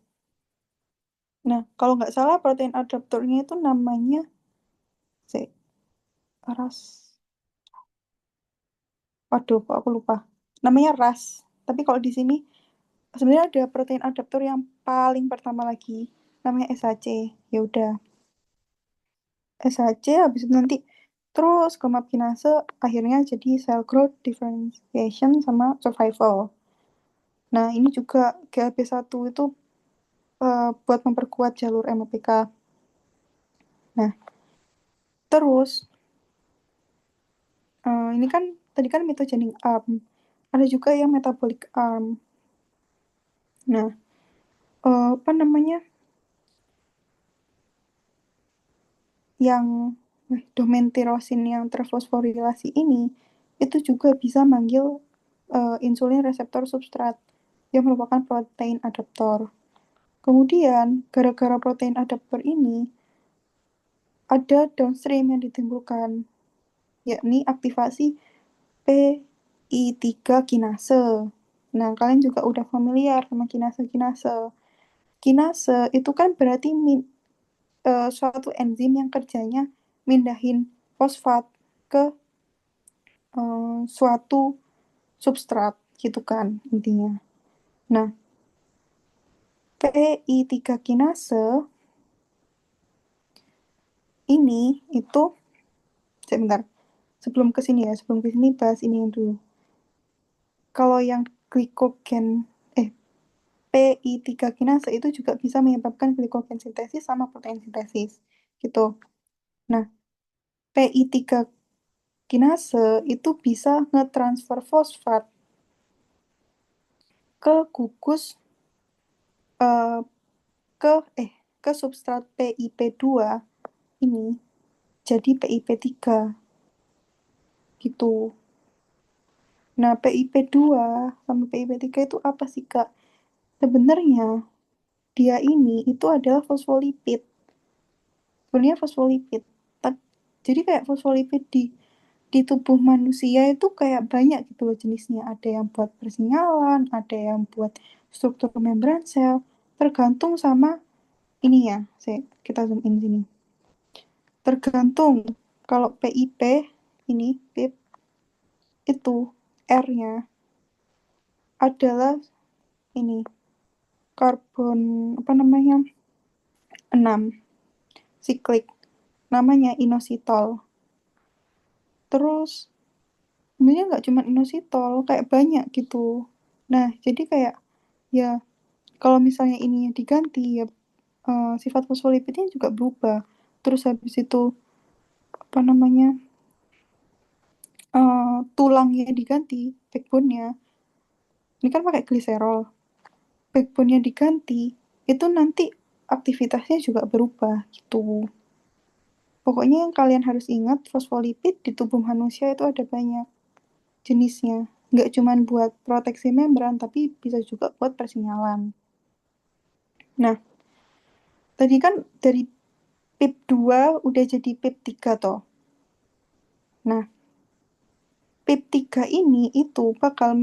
Nah, kalau nggak salah protein adaptornya itu namanya si ras. Waduh, kok aku lupa. Namanya ras. Tapi kalau di sini sebenarnya ada protein adaptor yang paling pertama lagi, namanya SHC. Ya udah, SHC habis itu nanti terus ke map kinase akhirnya jadi cell growth, differentiation sama survival. Nah, ini juga GAP1 itu buat memperkuat jalur MAPK. Nah, terus ini kan tadi kan metogenic arm. Ada juga yang metabolic arm. Nah, apa namanya? Yang domain tirosin yang terfosforilasi ini itu juga bisa manggil insulin reseptor substrat yang merupakan protein adaptor. Kemudian, gara-gara protein adaptor ini, ada downstream yang ditimbulkan, yakni aktivasi PI3 kinase. Nah, kalian juga udah familiar sama kinase-kinase. Kinase itu kan berarti suatu enzim yang kerjanya mindahin fosfat ke suatu substrat gitu kan intinya. Nah, PI3 kinase ini itu sebentar. Sebelum ke sini bahas ini dulu. Kalau yang glikogen PI3 kinase itu juga bisa menyebabkan glikogen sintesis sama protein sintesis gitu. Nah, PI3 kinase itu bisa ngetransfer fosfat ke gugus eh, ke ke substrat PIP2 ini jadi PIP3 gitu. Nah, PIP2 sama PIP3 itu apa sih, Kak? Sebenarnya dia ini itu adalah fosfolipid. Sebenarnya fosfolipid. Jadi kayak fosfolipid di tubuh manusia itu kayak banyak gitu loh jenisnya. Ada yang buat persinyalan, ada yang buat struktur membran sel. Tergantung sama ini ya. Kita zoom in sini. Tergantung kalau PIP ini PIP itu R-nya adalah ini karbon apa namanya 6 siklik namanya inositol. Terus sebenarnya nggak cuma inositol kayak banyak gitu. Nah jadi kayak ya kalau misalnya ininya diganti ya sifat fosfolipidnya juga berubah. Terus habis itu apa namanya tulangnya diganti, backbone-nya. Ini kan pakai gliserol. Backbone-nya diganti, itu nanti aktivitasnya juga berubah gitu. Pokoknya yang kalian harus ingat, fosfolipid di tubuh manusia itu ada banyak jenisnya. Nggak cuma buat proteksi membran, tapi bisa juga buat persinyalan. Nah, tadi kan dari PIP2 udah jadi PIP3 toh. Nah, PIP3 ini itu bakal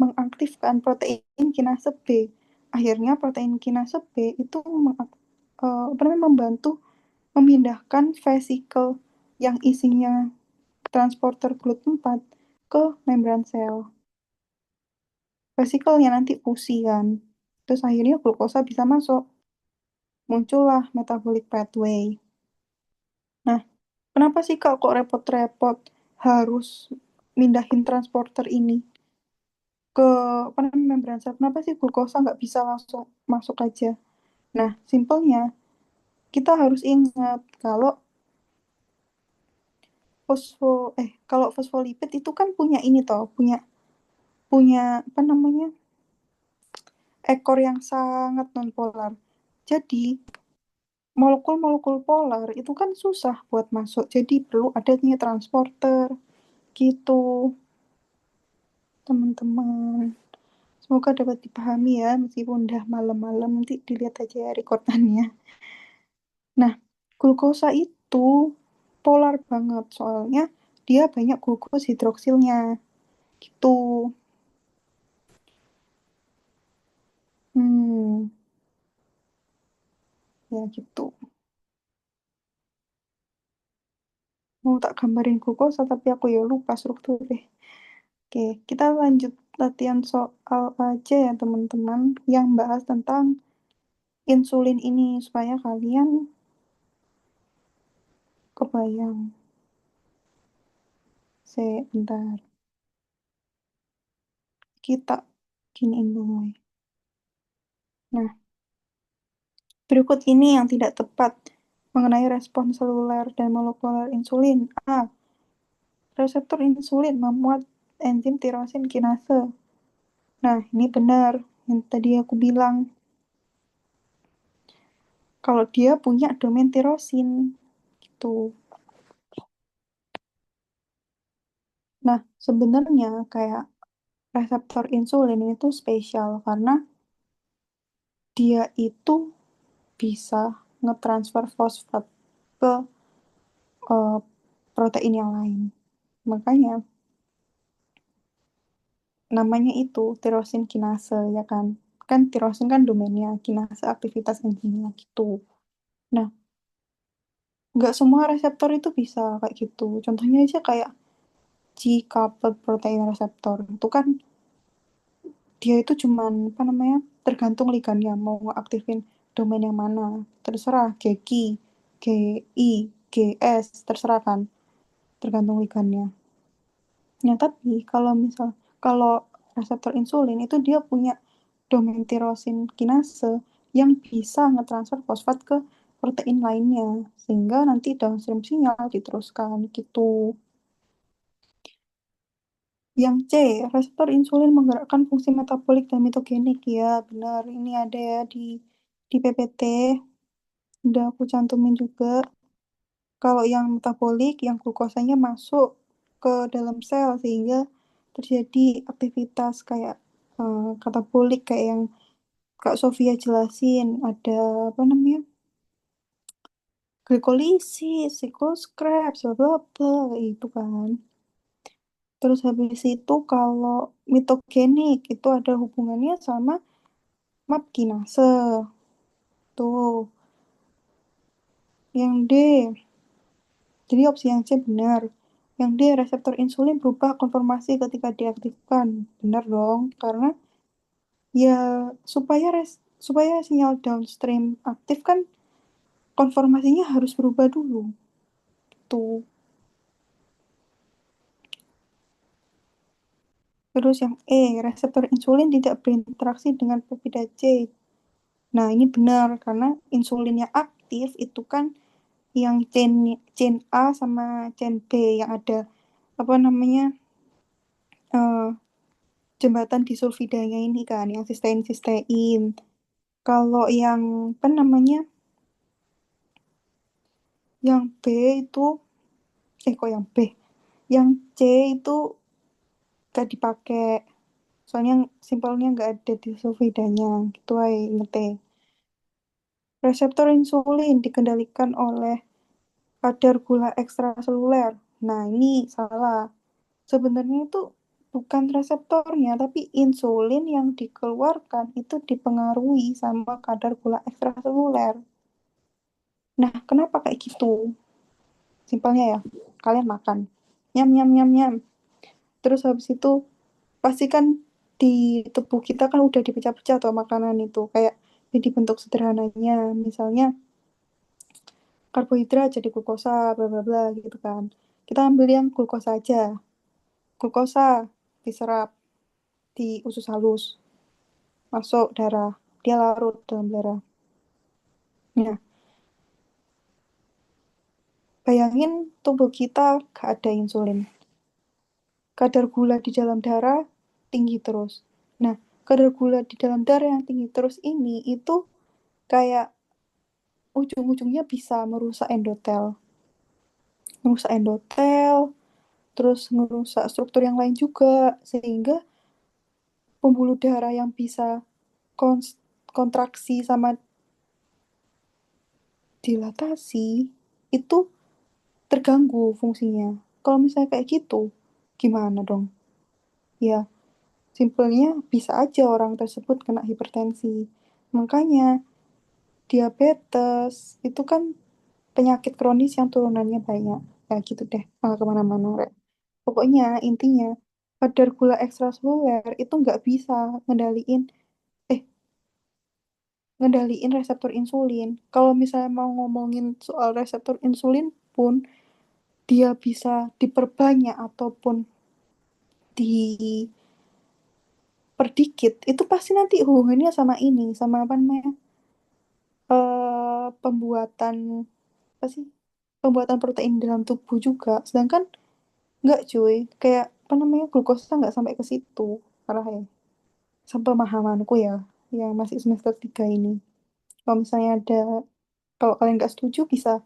mengaktifkan protein kinase B. Akhirnya protein kinase B itu membantu memindahkan vesikel yang isinya transporter GLUT4 ke membran sel. Vesikelnya nanti fusi kan. Terus akhirnya glukosa bisa masuk. Muncullah metabolic pathway. Nah, kenapa sih Kak kok repot-repot harus mindahin transporter ini ke apa namanya membran sel? Kenapa sih glukosa nggak bisa langsung masuk aja? Nah, simpelnya kita harus ingat kalau fosfolipid itu kan punya ini toh, punya punya apa namanya ekor yang sangat nonpolar. Jadi molekul-molekul polar itu kan susah buat masuk. Jadi perlu adanya transporter gitu, teman-teman. Semoga dapat dipahami ya, meskipun udah malam-malam nanti dilihat aja ya rekordannya. Nah, glukosa itu polar banget soalnya dia banyak glukos hidroksilnya gitu. Hmm, ya gitu. Mau tak gambarin glukosa tapi aku ya lupa strukturnya. Oke, kita lanjut latihan soal aja ya teman-teman yang bahas tentang insulin ini supaya kalian kebayang. Sebentar, kita giniin dulu ya. Nah, berikut ini yang tidak tepat mengenai respon seluler dan molekuler insulin. A. Reseptor insulin memuat enzim tirosin kinase. Nah, ini benar yang tadi aku bilang. Kalau dia punya domain tirosin, gitu. Nah, sebenarnya kayak reseptor insulin itu spesial karena dia itu bisa ngetransfer fosfat ke eh, protein yang lain. Makanya namanya itu tirosin kinase ya kan. kan tirosin kan domainnya kinase aktivitas enzimnya gitu. Nah, nggak semua reseptor itu bisa kayak gitu. Contohnya aja kayak G-coupled protein receptor itu kan dia itu cuman apa namanya tergantung ligannya mau ngaktifin domain yang mana terserah GQ, GI, GS terserah kan tergantung ligannya. Nah tapi kalau reseptor insulin itu dia punya domain tirosin kinase yang bisa ngetransfer fosfat ke protein lainnya sehingga nanti downstream sinyal diteruskan gitu. Yang C, reseptor insulin menggerakkan fungsi metabolik dan mitogenik. Ya, benar. Ini ada ya di PPT. Udah aku cantumin juga. Kalau yang metabolik, yang glukosanya masuk ke dalam sel sehingga terjadi aktivitas kayak katabolik kayak yang Kak Sofia jelasin. Ada apa namanya? Glikolisis, siklus Krebs, bla bla bla, itu kan. Terus habis itu kalau mitogenik itu ada hubungannya sama MAP kinase. Tuh, yang D. Jadi opsi yang C benar. Yang D, reseptor insulin berubah konformasi ketika diaktifkan. Benar dong, karena ya supaya sinyal downstream aktif kan konformasinya harus berubah dulu. Tuh. Terus yang E, reseptor insulin tidak berinteraksi dengan peptida C. Nah, ini benar karena insulin yang aktif itu kan yang chain A sama chain B yang ada apa namanya eh, jembatan disulfidanya ini kan yang sistein. Kalau yang apa namanya yang B itu kok yang B yang C itu gak dipakai soalnya simpelnya nggak ada disulfidanya gitu aja inget. Reseptor insulin dikendalikan oleh kadar gula ekstraseluler. Nah, ini salah. Sebenarnya itu bukan reseptornya, tapi insulin yang dikeluarkan itu dipengaruhi sama kadar gula ekstraseluler. Nah, kenapa kayak gitu? Simpelnya ya, kalian makan. Nyam, nyam, nyam, nyam. Terus habis itu, pasti kan di tubuh kita kan udah dipecah-pecah tuh makanan itu. Kayak jadi bentuk sederhananya. Misalnya, karbohidrat jadi glukosa, bla bla bla gitu kan. Kita ambil yang glukosa aja. Glukosa diserap di usus halus, masuk darah, dia larut dalam darah. Nah, bayangin tubuh kita gak ada insulin. Kadar gula di dalam darah tinggi terus. Nah, kadar gula di dalam darah yang tinggi terus ini itu kayak ujung-ujungnya bisa merusak endotel. Merusak endotel, terus merusak struktur yang lain juga. Sehingga pembuluh darah yang bisa kontraksi sama dilatasi itu terganggu fungsinya. Kalau misalnya kayak gitu, gimana dong? Ya, simpelnya bisa aja orang tersebut kena hipertensi. Makanya diabetes itu kan penyakit kronis yang turunannya banyak. Ya gitu deh, malah kemana-mana. Rek. Pokoknya intinya kadar gula ekstraseluler itu nggak bisa ngendaliin eh ngendaliin reseptor insulin. Kalau misalnya mau ngomongin soal reseptor insulin pun dia bisa diperbanyak ataupun diperdikit, itu pasti nanti hubungannya sama ini, sama apa namanya, pembuatan, apa sih, pembuatan protein dalam tubuh juga. Sedangkan nggak cuy, kayak apa namanya, glukosa nggak sampai ke situ, parah ya. Sampai pemahamanku ya, yang masih semester 3 ini. Kalau misalnya ada, kalau kalian nggak setuju bisa,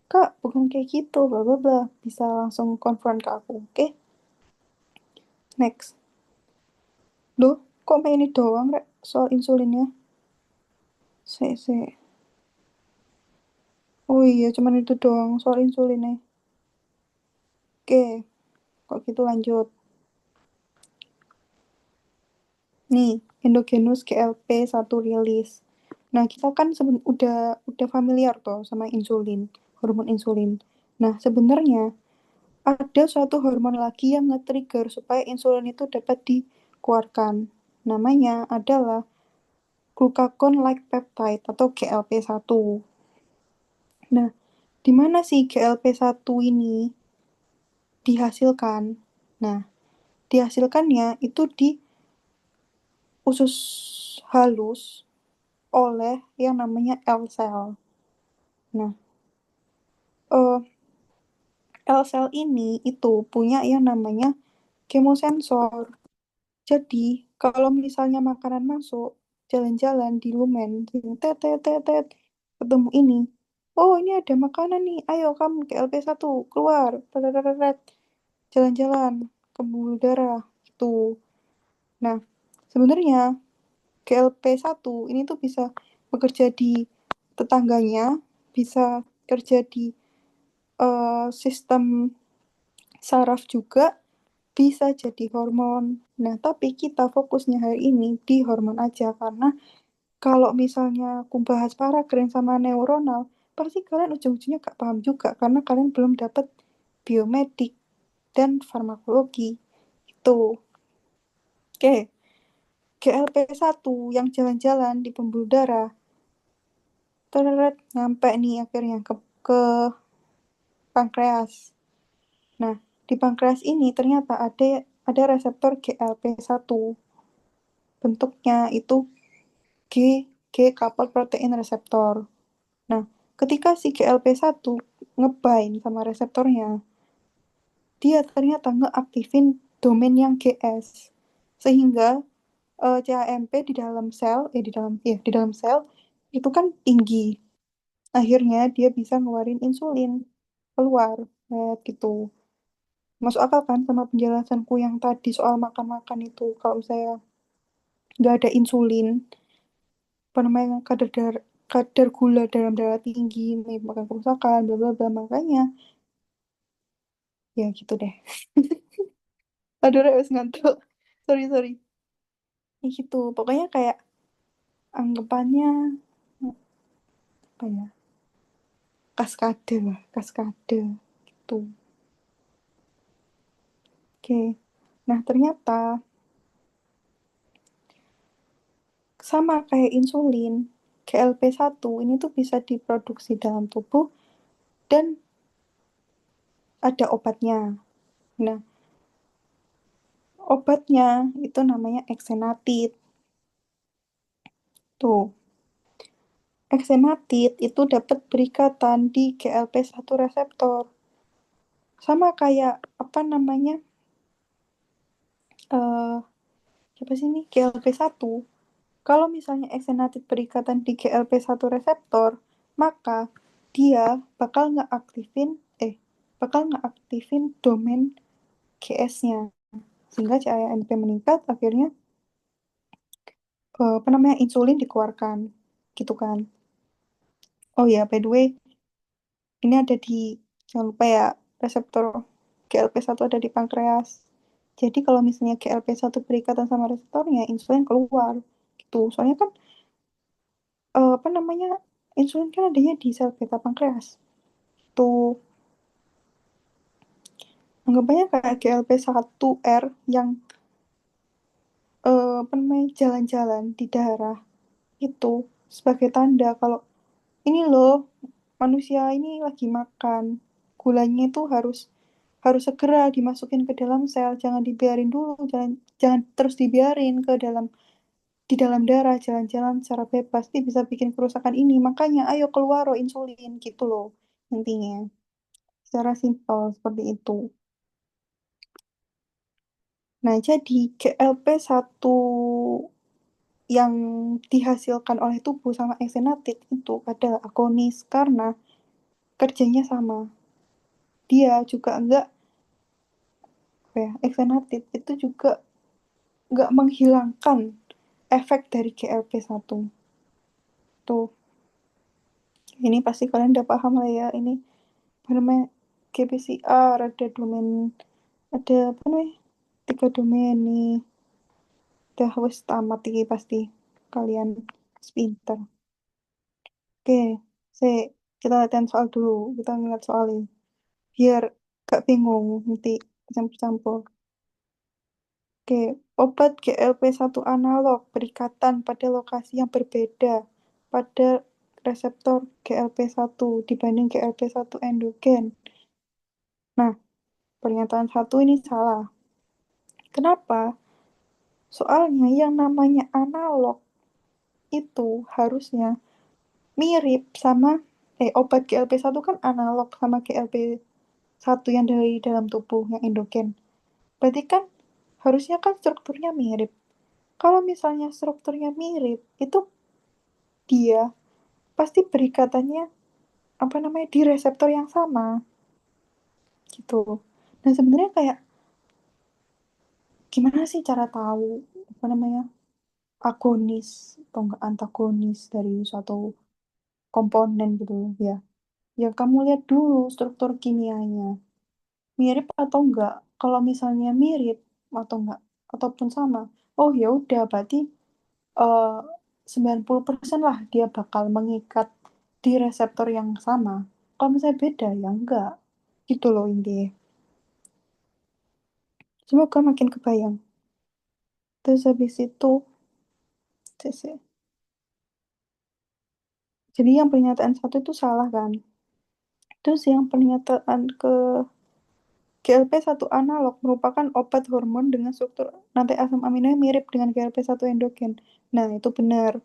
Kak, bukan kayak gitu, bla bla bla. Bisa langsung konfront ke aku, oke? Next. Loh, kok main ini doang, Rek, soal insulinnya? Sih. Oh iya, cuman itu doang soal insulinnya. Oke, kok gitu lanjut. Nih, endogenous GLP-1 rilis. Nah, kita kan udah familiar tuh sama insulin, hormon insulin. Nah, sebenarnya ada suatu hormon lagi yang nge-trigger supaya insulin itu dapat dikeluarkan. Namanya adalah glucagon-like peptide atau GLP-1. Nah, di mana sih GLP-1 ini dihasilkan? Nah, dihasilkannya itu di usus halus oleh yang namanya L-cell. Nah, eh, L-cell ini itu punya yang namanya chemosensor. Jadi, kalau misalnya makanan masuk, jalan-jalan di lumen, tet, tet, tet, tet, ketemu ini. Oh, ini ada makanan nih. Ayo kamu ke LP1, keluar. Tet, tet, tet, tet. Jalan-jalan ke pembuluh darah. Itu. Nah, sebenarnya GLP-1 ini tuh bisa bekerja di tetangganya, bisa kerja di sistem saraf juga, bisa jadi hormon. Nah, tapi kita fokusnya hari ini di hormon aja, karena kalau misalnya aku bahas paragen sama neuronal, pasti kalian ujung-ujungnya gak paham juga, karena kalian belum dapat biomedik dan farmakologi. Itu. Oke, GLP-1 yang jalan-jalan di pembuluh darah, teret, nyampe nih akhirnya ke pankreas. Nah, di pankreas ini ternyata ada reseptor GLP-1. Bentuknya itu G, G-coupled protein receptor. Nah, ketika si GLP-1 ngebind sama reseptornya, dia ternyata ngeaktifin domain yang GS. Sehingga CAMP di dalam sel, di dalam sel itu kan tinggi. Akhirnya dia bisa ngeluarin insulin keluar, gitu. Masuk akal kan sama penjelasanku yang tadi soal makan-makan itu. Kalau saya nggak ada insulin, apa namanya, kadar gula dalam darah tinggi, menyebabkan kerusakan, bla bla bla. Makanya, ya gitu deh. Aduh, wes ngantuk. Sorry, sorry. Ya gitu. Pokoknya kayak anggapannya, apa ya, kaskade lah, kaskade. Gitu. Oke. Nah, ternyata sama kayak insulin, GLP-1 ini tuh bisa diproduksi dalam tubuh dan ada obatnya. Nah, obatnya itu namanya exenatide. Tuh, exenatide itu dapat berikatan di GLP-1 reseptor. Sama kayak apa namanya? eh Apa sih ini? GLP-1. Kalau misalnya exenatide berikatan di GLP-1 reseptor, maka dia bakal ngeaktifin bakal ngeaktifin domain GS-nya. Sehingga CAMP meningkat, akhirnya apa namanya, insulin dikeluarkan. Gitu kan. Oh ya, by the way, ini ada di, jangan lupa ya, reseptor GLP-1 ada di pankreas. Jadi kalau misalnya GLP-1 berikatan sama reseptornya, insulin keluar. Gitu. Soalnya kan apa namanya, insulin kan adanya di sel beta pankreas. Tuh, anggapannya kayak GLP-1R yang apa namanya, jalan-jalan di darah itu sebagai tanda kalau ini loh, manusia ini lagi makan. Gulanya itu harus harus segera dimasukin ke dalam sel, jangan dibiarin dulu, jangan jangan terus dibiarin ke dalam di dalam darah, jalan-jalan secara bebas, ini bisa bikin kerusakan ini. Makanya ayo keluar loh insulin, gitu loh intinya. Secara simpel seperti itu. Nah, jadi GLP-1 yang dihasilkan oleh tubuh sama exenatide itu adalah agonis karena kerjanya sama. Dia juga enggak, apa ya, exenatide itu juga enggak menghilangkan efek dari GLP-1. Tuh, ini pasti kalian udah paham lah ya. Ini apa namanya, GPCR, ada domain, ada apa namanya, 3 domain nih. Dah wis tamat iki pasti kalian pinter. Oke, kita latihan soal dulu. Kita ngeliat soalnya. Biar gak bingung nanti campur-campur. Oke, obat GLP-1 analog berikatan pada lokasi yang berbeda pada reseptor GLP-1 dibanding GLP-1 endogen. Nah, pernyataan satu ini salah. Kenapa? Soalnya yang namanya analog itu harusnya mirip sama obat GLP-1 kan analog sama GLP-1 yang dari dalam tubuh yang endogen. Berarti kan harusnya kan strukturnya mirip. Kalau misalnya strukturnya mirip, itu dia pasti berikatannya apa namanya di reseptor yang sama gitu. Nah sebenarnya kayak gimana sih cara tahu apa namanya agonis atau enggak antagonis dari suatu komponen gitu ya. Ya kamu lihat dulu struktur kimianya. Mirip atau enggak? Kalau misalnya mirip atau enggak ataupun sama, oh ya udah berarti eh 90% lah dia bakal mengikat di reseptor yang sama. Kalau misalnya beda ya enggak. Gitu loh intinya. Semoga makin kebayang. Terus habis itu, jadi yang pernyataan satu itu salah kan? Terus yang pernyataan ke GLP-1 analog merupakan obat hormon dengan struktur rantai asam amino yang mirip dengan GLP-1 endogen. Nah, itu benar.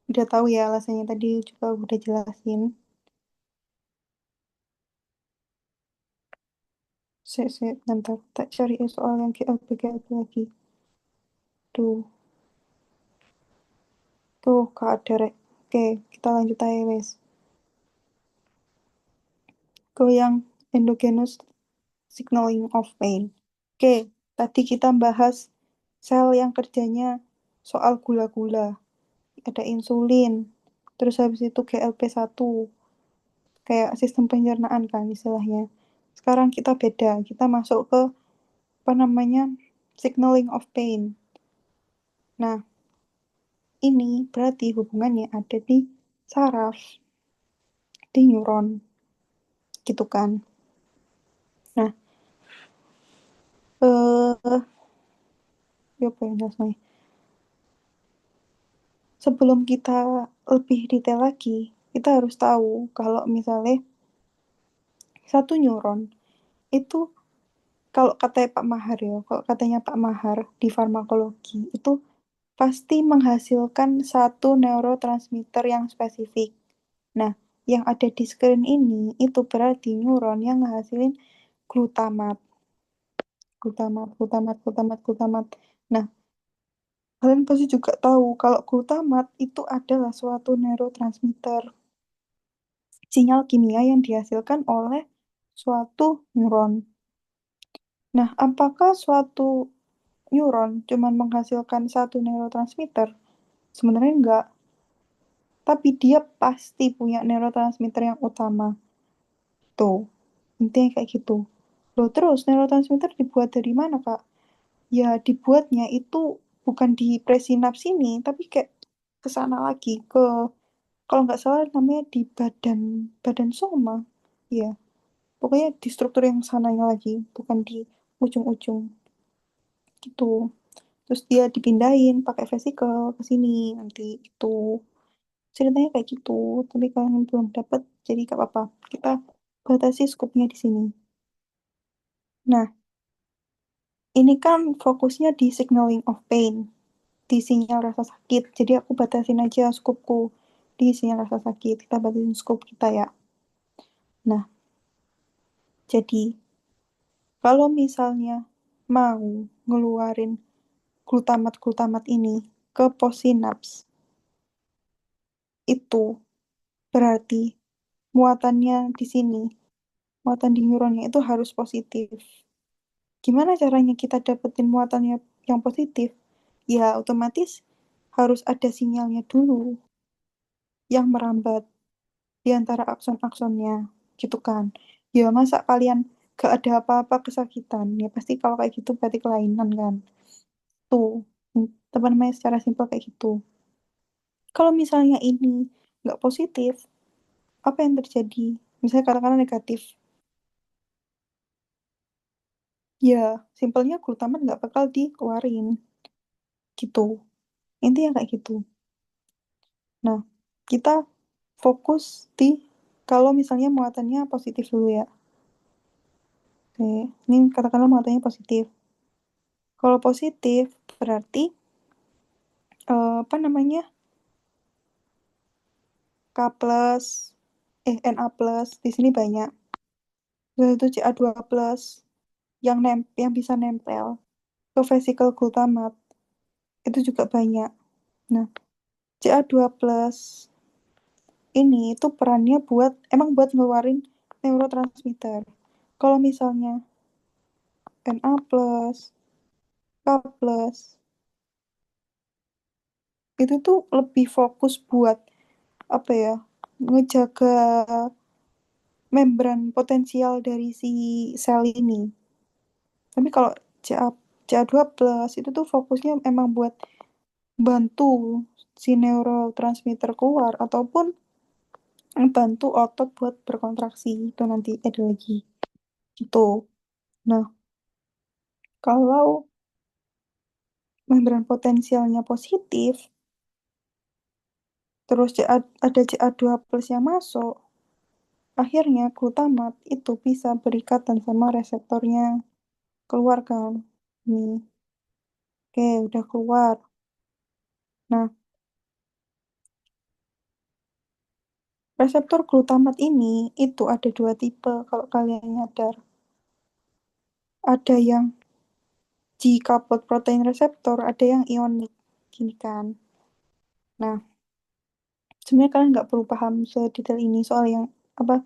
Udah tahu ya alasannya tadi juga udah jelasin. Bentar. Tak cari soal yang GLP lagi. Tuh, tuh, Kak ada, Rek. Oke, kita lanjut aja, wes. Ke yang endogenous signaling of pain. Oke, tadi kita bahas sel yang kerjanya soal gula-gula. Ada insulin, terus habis itu GLP-1, kayak sistem pencernaan kan istilahnya. Sekarang kita beda, kita masuk ke apa namanya signaling of pain. Nah, ini berarti hubungannya ada di saraf, di neuron, gitu kan. Nah, ya apa yang jelas. Sebelum kita lebih detail lagi, kita harus tahu kalau misalnya satu neuron itu kalau katanya Pak Mahar ya, kalau katanya Pak Mahar di farmakologi itu pasti menghasilkan satu neurotransmitter yang spesifik. Nah, yang ada di screen ini itu berarti neuron yang menghasilkan glutamat, glutamat. Nah, kalian pasti juga tahu kalau glutamat itu adalah suatu neurotransmitter, sinyal kimia yang dihasilkan oleh suatu neuron. Nah, apakah suatu neuron cuma menghasilkan satu neurotransmitter? Sebenarnya enggak, tapi dia pasti punya neurotransmitter yang utama. Tuh, intinya kayak gitu. Loh, terus neurotransmitter dibuat dari mana, Kak? Ya, dibuatnya itu bukan di presinaps ini, tapi kayak ke sana lagi, ke kalau nggak salah namanya di badan badan soma. Iya, pokoknya di struktur yang sananya lagi, bukan di ujung-ujung gitu. Terus dia dipindahin pakai vesikel ke sini nanti itu. Ceritanya kayak gitu, tapi kalian belum dapat, jadi gak apa-apa. Kita batasi skupnya di sini. Nah, ini kan fokusnya di signaling of pain, di sinyal rasa sakit. Jadi aku batasin aja skupku di sinyal rasa sakit. Kita batasin skup kita ya. Nah, jadi kalau misalnya mau ngeluarin glutamat-glutamat ini ke posinaps, itu berarti muatannya di sini, muatan di neuronnya itu harus positif. Gimana caranya kita dapetin muatannya yang positif? Ya otomatis harus ada sinyalnya dulu yang merambat di antara akson-aksonnya, gitu kan. Ya masa kalian gak ada apa-apa kesakitan. Ya pasti kalau kayak gitu berarti kelainan kan. Tuh, apa namanya secara simpel kayak gitu. Kalau misalnya ini nggak positif, apa yang terjadi? Misalnya katakanlah negatif. Ya, simpelnya glutamat nggak bakal dikeluarin. Gitu. Intinya kayak gitu. Nah, kita fokus di kalau misalnya muatannya positif dulu ya. Oke, ini katakanlah muatannya positif. Kalau positif berarti apa namanya? K plus, Na plus di sini banyak. Terus itu Ca2 plus yang bisa nempel ke vesikel glutamat itu juga banyak. Nah, Ca2 plus ini itu perannya buat ngeluarin neurotransmitter. Kalau misalnya Na plus, K plus, itu tuh lebih fokus buat apa ya, ngejaga membran potensial dari si sel ini. Tapi kalau Ca, Ca2 plus itu tuh fokusnya emang buat bantu si neurotransmitter keluar ataupun bantu otot buat berkontraksi. Itu nanti ada lagi gitu. Nah, kalau membran potensialnya positif, terus ada Ca2 plus yang masuk, akhirnya glutamat itu bisa berikatan sama reseptornya, keluar kan. Nih, oke, udah keluar. Nah, reseptor glutamat ini itu ada dua tipe kalau kalian nyadar. Ada yang G-coupled protein receptor, ada yang ionik. Gini kan. Nah, sebenarnya kalian nggak perlu paham sedetail ini soal yang apa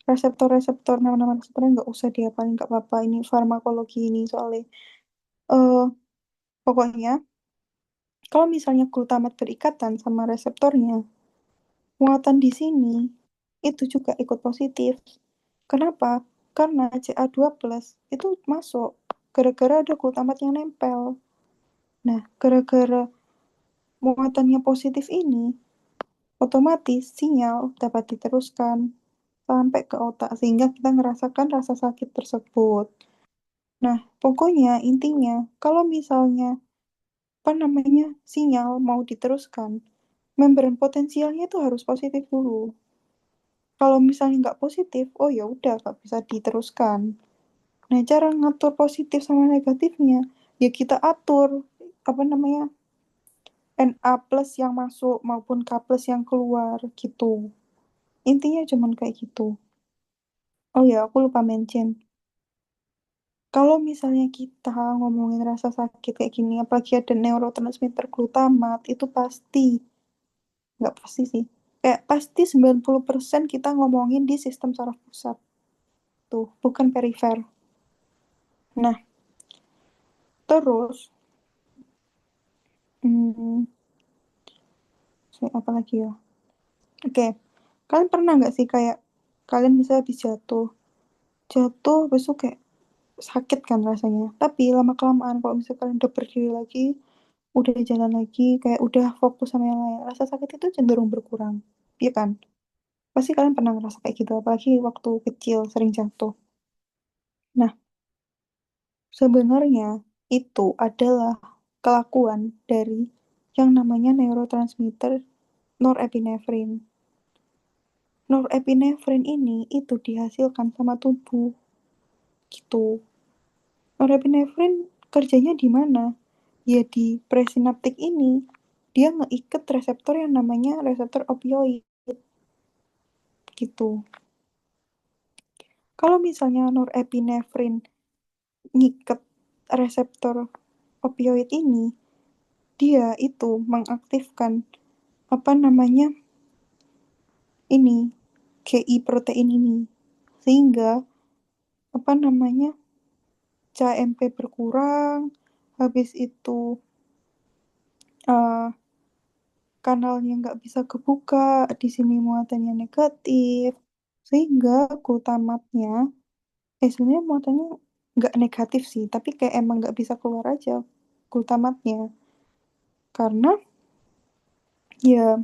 reseptor-reseptor nama-nama reseptornya nggak usah dihafalin nggak apa-apa ini farmakologi ini soalnya eh pokoknya kalau misalnya glutamat berikatan sama reseptornya muatan di sini itu juga ikut positif. Kenapa? Karena Ca2 plus itu masuk gara-gara ada glutamat yang nempel. Nah, gara-gara muatannya positif ini otomatis sinyal dapat diteruskan sampai ke otak sehingga kita merasakan rasa sakit tersebut. Nah, pokoknya intinya kalau misalnya apa namanya sinyal mau diteruskan, membran potensialnya itu harus positif dulu. Kalau misalnya nggak positif, oh ya udah nggak bisa diteruskan. Nah, cara ngatur positif sama negatifnya ya kita atur apa namanya Na plus yang masuk maupun K plus yang keluar gitu. Intinya cuman kayak gitu. Oh ya, aku lupa mention. Kalau misalnya kita ngomongin rasa sakit kayak gini, apalagi ada neurotransmitter glutamat, itu pasti, nggak pasti sih, kayak pasti 90% kita ngomongin di sistem saraf pusat. Tuh, bukan perifer. Nah, terus, hmm, apa lagi ya? Oke, kalian pernah nggak sih kayak, kalian bisa habis jatuh, jatuh, besok kayak sakit kan rasanya. Tapi lama-kelamaan kalau misalnya kalian udah berdiri lagi, udah jalan lagi, kayak udah fokus sama yang lain, rasa sakit itu cenderung berkurang. Iya kan? Pasti kalian pernah ngerasa kayak gitu, apalagi waktu kecil sering jatuh. Nah, sebenarnya itu adalah kelakuan dari yang namanya neurotransmitter norepinefrin. Norepinefrin ini itu dihasilkan sama tubuh, gitu. Norepinefrin kerjanya di mana? Ya di presinaptik ini. Dia ngeiket reseptor yang namanya reseptor opioid, gitu. Kalau misalnya norepinefrin ngiket reseptor opioid ini, dia itu mengaktifkan apa namanya ini GI protein ini, sehingga apa namanya CMP berkurang, habis itu eh, kanalnya nggak bisa kebuka, di sini muatannya negatif, sehingga glutamatnya Sebenarnya muatannya nggak negatif sih, tapi kayak emang nggak bisa keluar aja glutamatnya. Karena ya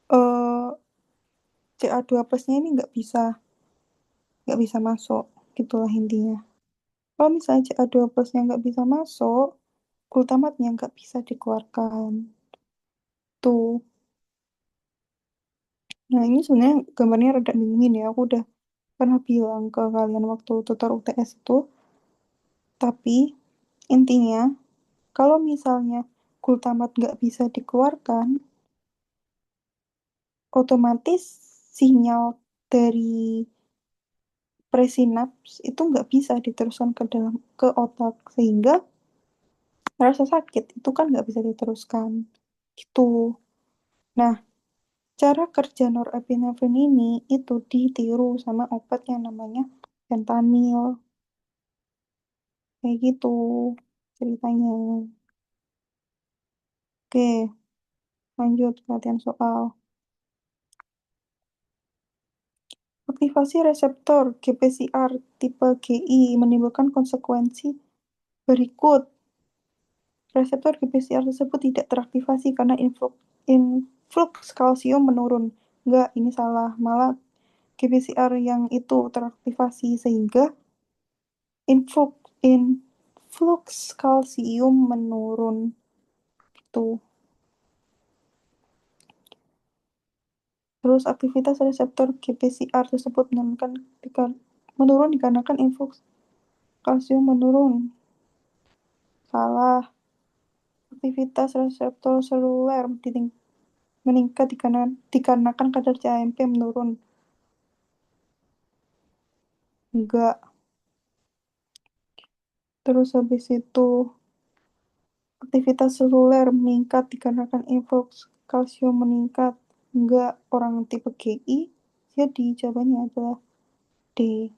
eh CA2 plusnya ini nggak bisa masuk, gitulah intinya. Kalau misalnya CA2 plusnya nggak bisa masuk, glutamatnya nggak bisa dikeluarkan. Tuh. Nah, ini sebenarnya gambarnya rada dingin ya. Aku udah pernah bilang ke kalian waktu tutor UTS itu. Tapi intinya, kalau misalnya glutamat nggak bisa dikeluarkan, otomatis sinyal dari presinaps itu nggak bisa diteruskan ke otak, sehingga rasa sakit itu kan nggak bisa diteruskan. Gitu. Nah, cara kerja norepinefrin ini itu ditiru sama obat yang namanya fentanyl. Kayak gitu ceritanya. Oke, lanjut latihan soal. Aktivasi reseptor GPCR tipe GI menimbulkan konsekuensi berikut. Reseptor GPCR tersebut tidak teraktivasi karena influx kalsium menurun. Enggak, ini salah. Malah GPCR yang itu teraktivasi sehingga influx influx kalsium menurun. Itu. Terus aktivitas reseptor GPCR tersebut menurun dikarenakan influx kalsium menurun. Salah. Aktivitas reseptor seluler meningkat dikarenakan kadar CAMP menurun. Enggak. Terus habis itu aktivitas seluler meningkat dikarenakan influx kalsium meningkat. Enggak, orang tipe GI. Jadi jawabannya adalah D.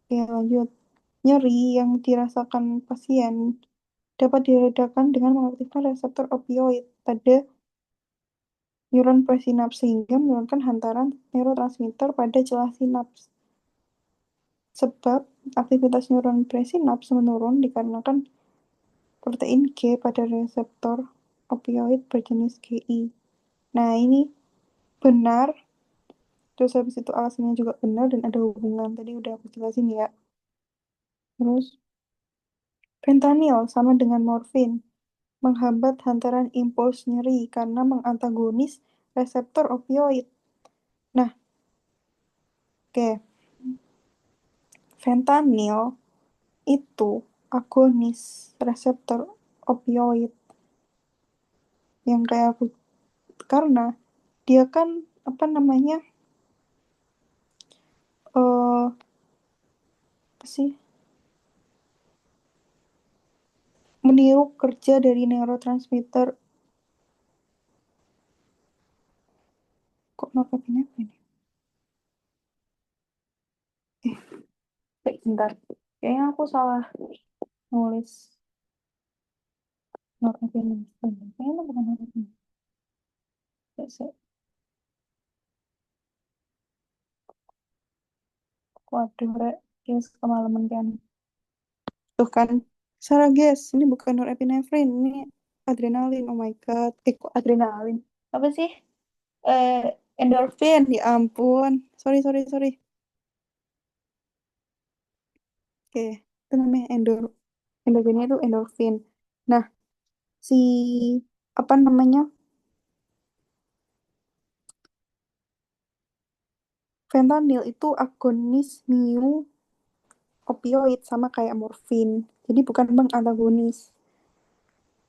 Oke, lanjut. Nyeri yang dirasakan pasien dapat diredakan dengan mengaktifkan reseptor opioid pada neuron presinaps sehingga menurunkan hantaran neurotransmitter pada celah sinaps. Sebab aktivitas neuron presinaps menurun dikarenakan protein G pada reseptor opioid berjenis GI. Nah, ini benar. Terus habis itu alasannya juga benar dan ada hubungan. Tadi udah aku jelasin ya. Terus, fentanyl sama dengan morfin menghambat hantaran impuls nyeri karena mengantagonis reseptor opioid. Nah, oke. Fentanyl itu agonis reseptor opioid yang kayak aku, karena dia kan apa namanya apa sih, meniru kerja dari neurotransmitter. Kok norepinefrin ya? Bentar, kayaknya aku salah nulis norepinefrin. Kayaknya itu bukan norepinefrin. Waduh, rek, guys, kemalaman kan. Tuh kan, Sarah guys, ini bukan norepinefrin, ini adrenalin. Oh my god, kok adrenalin? Apa sih? Eh, Endorfin, ya ampun. Sorry, sorry, sorry. Oke, itu namanya endorfinnya itu endorfin. Nah, si apa namanya, fentanyl itu agonis mu opioid sama kayak morfin. Jadi bukan antagonis.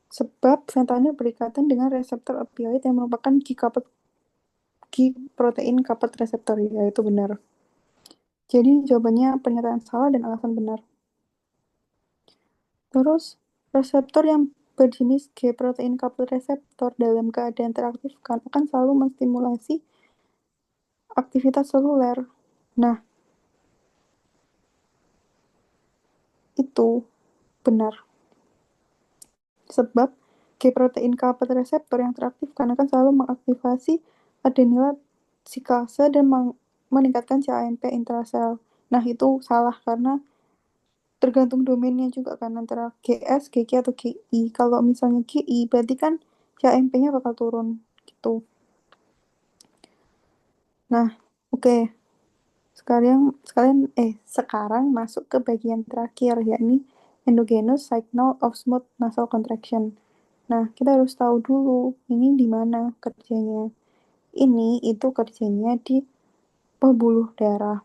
Sebab fentanyl berikatan dengan reseptor opioid yang merupakan key protein coupled reseptor, ya itu benar. Jadi jawabannya pernyataan salah dan alasan benar. Terus reseptor yang berjenis G protein coupled reseptor dalam keadaan teraktifkan akan selalu menstimulasi aktivitas seluler. Nah, itu benar. Sebab G protein coupled reseptor yang teraktifkan akan selalu mengaktifasi adenilat sikase dan meningkatkan CAMP intrasel. Nah, itu salah karena tergantung domainnya juga kan antara GS, GG atau GI. Kalau misalnya GI berarti kan CAMP-nya bakal turun gitu. Nah, oke. Sekarang masuk ke bagian terakhir yakni endogenous signal of smooth muscle contraction. Nah, kita harus tahu dulu ini di mana kerjanya. Ini itu kerjanya di pembuluh darah.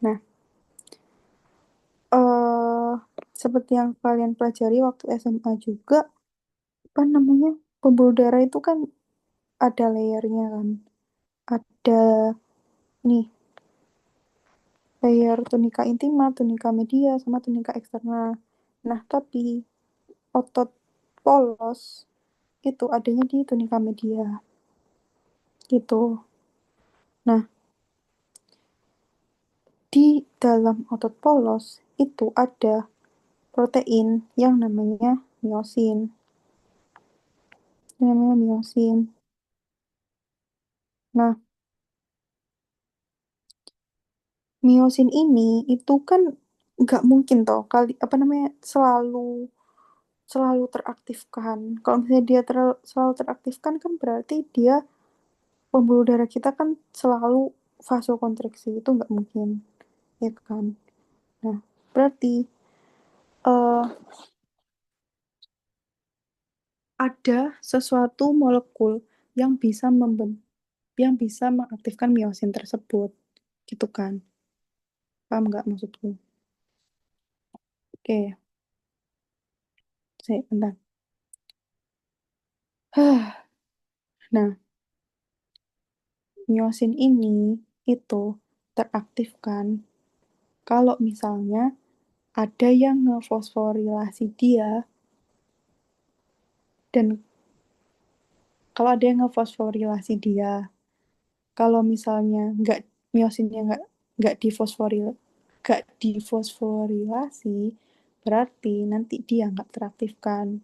Nah, eh seperti yang kalian pelajari waktu SMA juga, apa namanya? Pembuluh darah itu kan ada layernya kan. Ada nih, layer tunika intima, tunika media, sama tunika eksterna. Nah, tapi otot polos itu adanya di tunika media gitu. Nah, di dalam otot polos itu ada protein yang namanya miosin. Yang namanya miosin. Nah, miosin ini itu kan nggak mungkin toh kali apa namanya selalu selalu teraktifkan. Kalau misalnya dia selalu teraktifkan kan berarti dia pembuluh darah kita kan selalu vasokonstriksi itu nggak mungkin, ya kan? Nah, berarti eh, ada sesuatu molekul yang bisa yang bisa mengaktifkan miosin tersebut, gitu kan? Paham nggak maksudku? Oke, saya bentar. Nah, miosin ini itu teraktifkan kalau misalnya ada yang ngefosforilasi dia dan kalau ada yang ngefosforilasi dia, kalau misalnya miosinnya nggak difosforilasi, berarti nanti dia nggak teraktifkan.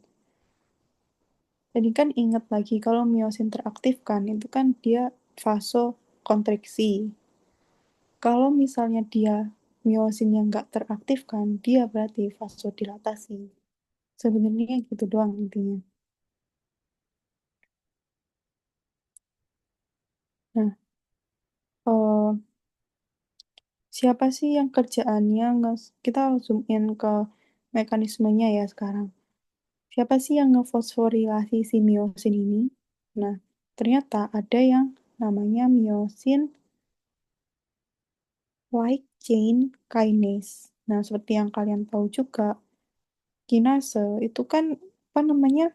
Jadi kan ingat lagi kalau miosin teraktifkan itu kan dia vasokonstriksi. Kalau misalnya dia miosin yang nggak teraktifkan, dia berarti vasodilatasi. Sebenarnya gitu doang intinya. Nah, eh, siapa sih yang kerjaannya kita zoom in ke mekanismenya ya sekarang. Siapa sih yang ngefosforilasi si miosin ini? Nah, ternyata ada yang namanya miosin light chain kinase. Nah, seperti yang kalian tahu juga, kinase itu kan apa namanya?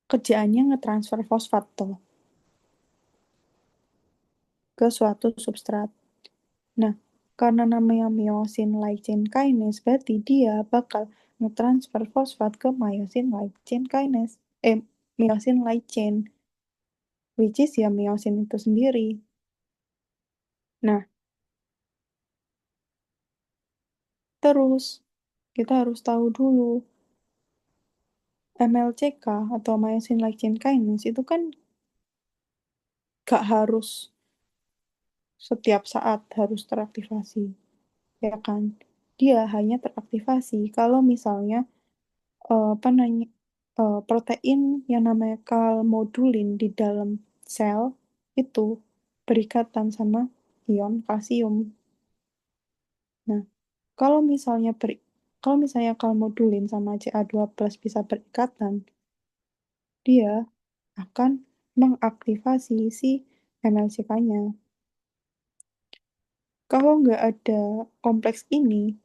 Kerjaannya ngetransfer fosfat tuh ke suatu substrat. Nah, karena namanya myosin light chain kinase, berarti dia bakal ngetransfer fosfat ke myosin light chain kinase. Myosin light chain, which is ya myosin itu sendiri. Nah, terus kita harus tahu dulu MLCK atau myosin light chain kinase itu kan gak harus setiap saat harus teraktivasi, ya kan? Dia hanya teraktivasi kalau misalnya apa namanya protein yang namanya kalmodulin di dalam sel itu berikatan sama ion kalsium. Nah, kalau misalnya kalau misalnya kalmodulin sama Ca2+ bisa berikatan, dia akan mengaktifasi si MLCK-nya. Kalau nggak ada kompleks ini,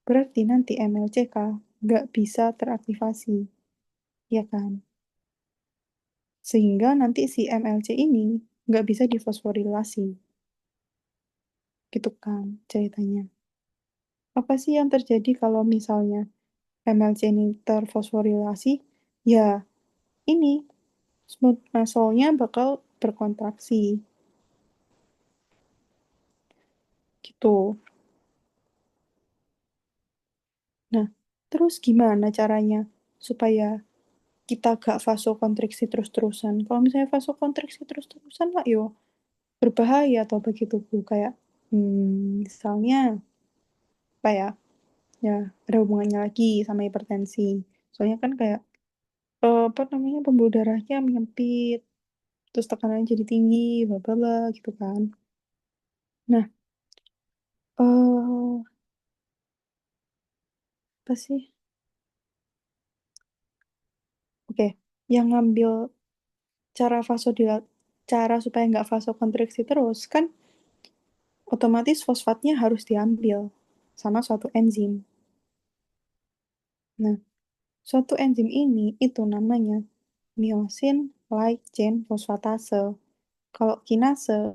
berarti nanti MLCK nggak bisa teraktivasi, ya kan? Sehingga nanti si MLC ini nggak bisa difosforilasi, gitu kan ceritanya. Apa sih yang terjadi kalau misalnya MLC ini terfosforilasi? Ya, ini smooth muscle-nya bakal berkontraksi, gitu. Nah, terus gimana caranya supaya kita gak vasokonstriksi terus-terusan. Kalau misalnya vasokonstriksi terus-terusan lah yo berbahaya atau begitu Bu. Kayak misalnya apa ya? Ya, ada hubungannya lagi sama hipertensi. Soalnya kan kayak apa namanya pembuluh darahnya menyempit, terus tekanannya jadi tinggi, bla bla bla gitu kan. Nah, eh apa sih? Oke, yang ngambil cara vasodilat cara supaya nggak vasokonstriksi terus kan otomatis fosfatnya harus diambil sama suatu enzim. Nah, suatu enzim ini itu namanya myosin light chain fosfatase. Kalau kinase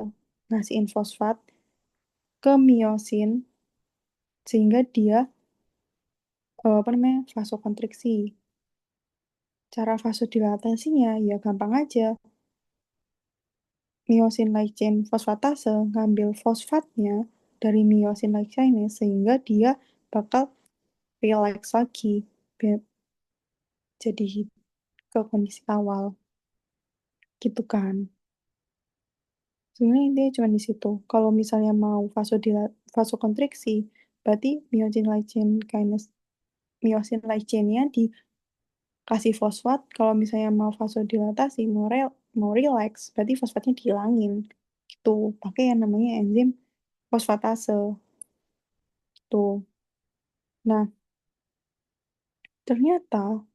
ngasihin fosfat ke myosin sehingga dia apa namanya vasokonstriksi. Cara vasodilatasinya ya gampang aja. Myosin light chain fosfatase ngambil fosfatnya dari myosin light chain sehingga dia bakal relax lagi jadi ke kondisi awal gitu kan. Sebenarnya intinya cuma di situ. Kalau misalnya mau vasokonstriksi, berarti myosin light chain-nya dikasih fosfat. Kalau misalnya mau vasodilatasi, mau relax, berarti fosfatnya dihilangin. Gitu. Pakai yang namanya enzim fosfatase. Tuh. Nah, ternyata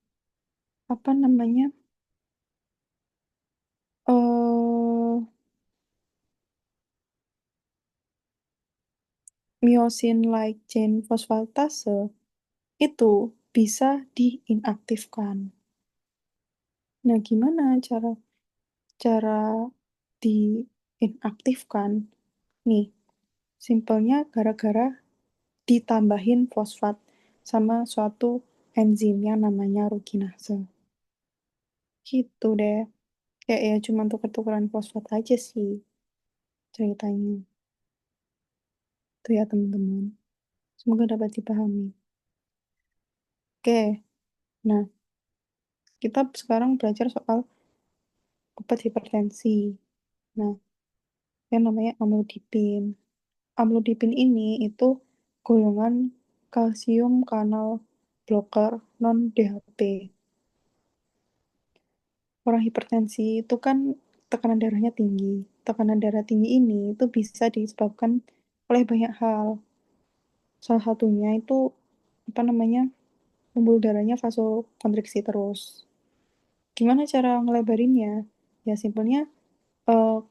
apa namanya? eh myosin light chain fosfatase itu bisa diinaktifkan. Nah, gimana cara cara diinaktifkan? Nih, simpelnya gara-gara ditambahin fosfat sama suatu enzim yang namanya ruginase. Gitu deh. Kayak ya cuma tuker-tukeran fosfat aja sih ceritanya. Tuh ya teman-teman. Semoga dapat dipahami. Oke, nah kita sekarang belajar soal obat hipertensi. Nah, yang namanya amlodipin. Amlodipin ini itu golongan kalsium kanal blocker non-DHP. Orang hipertensi itu kan tekanan darahnya tinggi. Tekanan darah tinggi ini itu bisa disebabkan oleh banyak hal. Salah satunya itu apa namanya pembuluh darahnya vasokonstriksi terus. Gimana cara ngelebarinnya? Ya simpelnya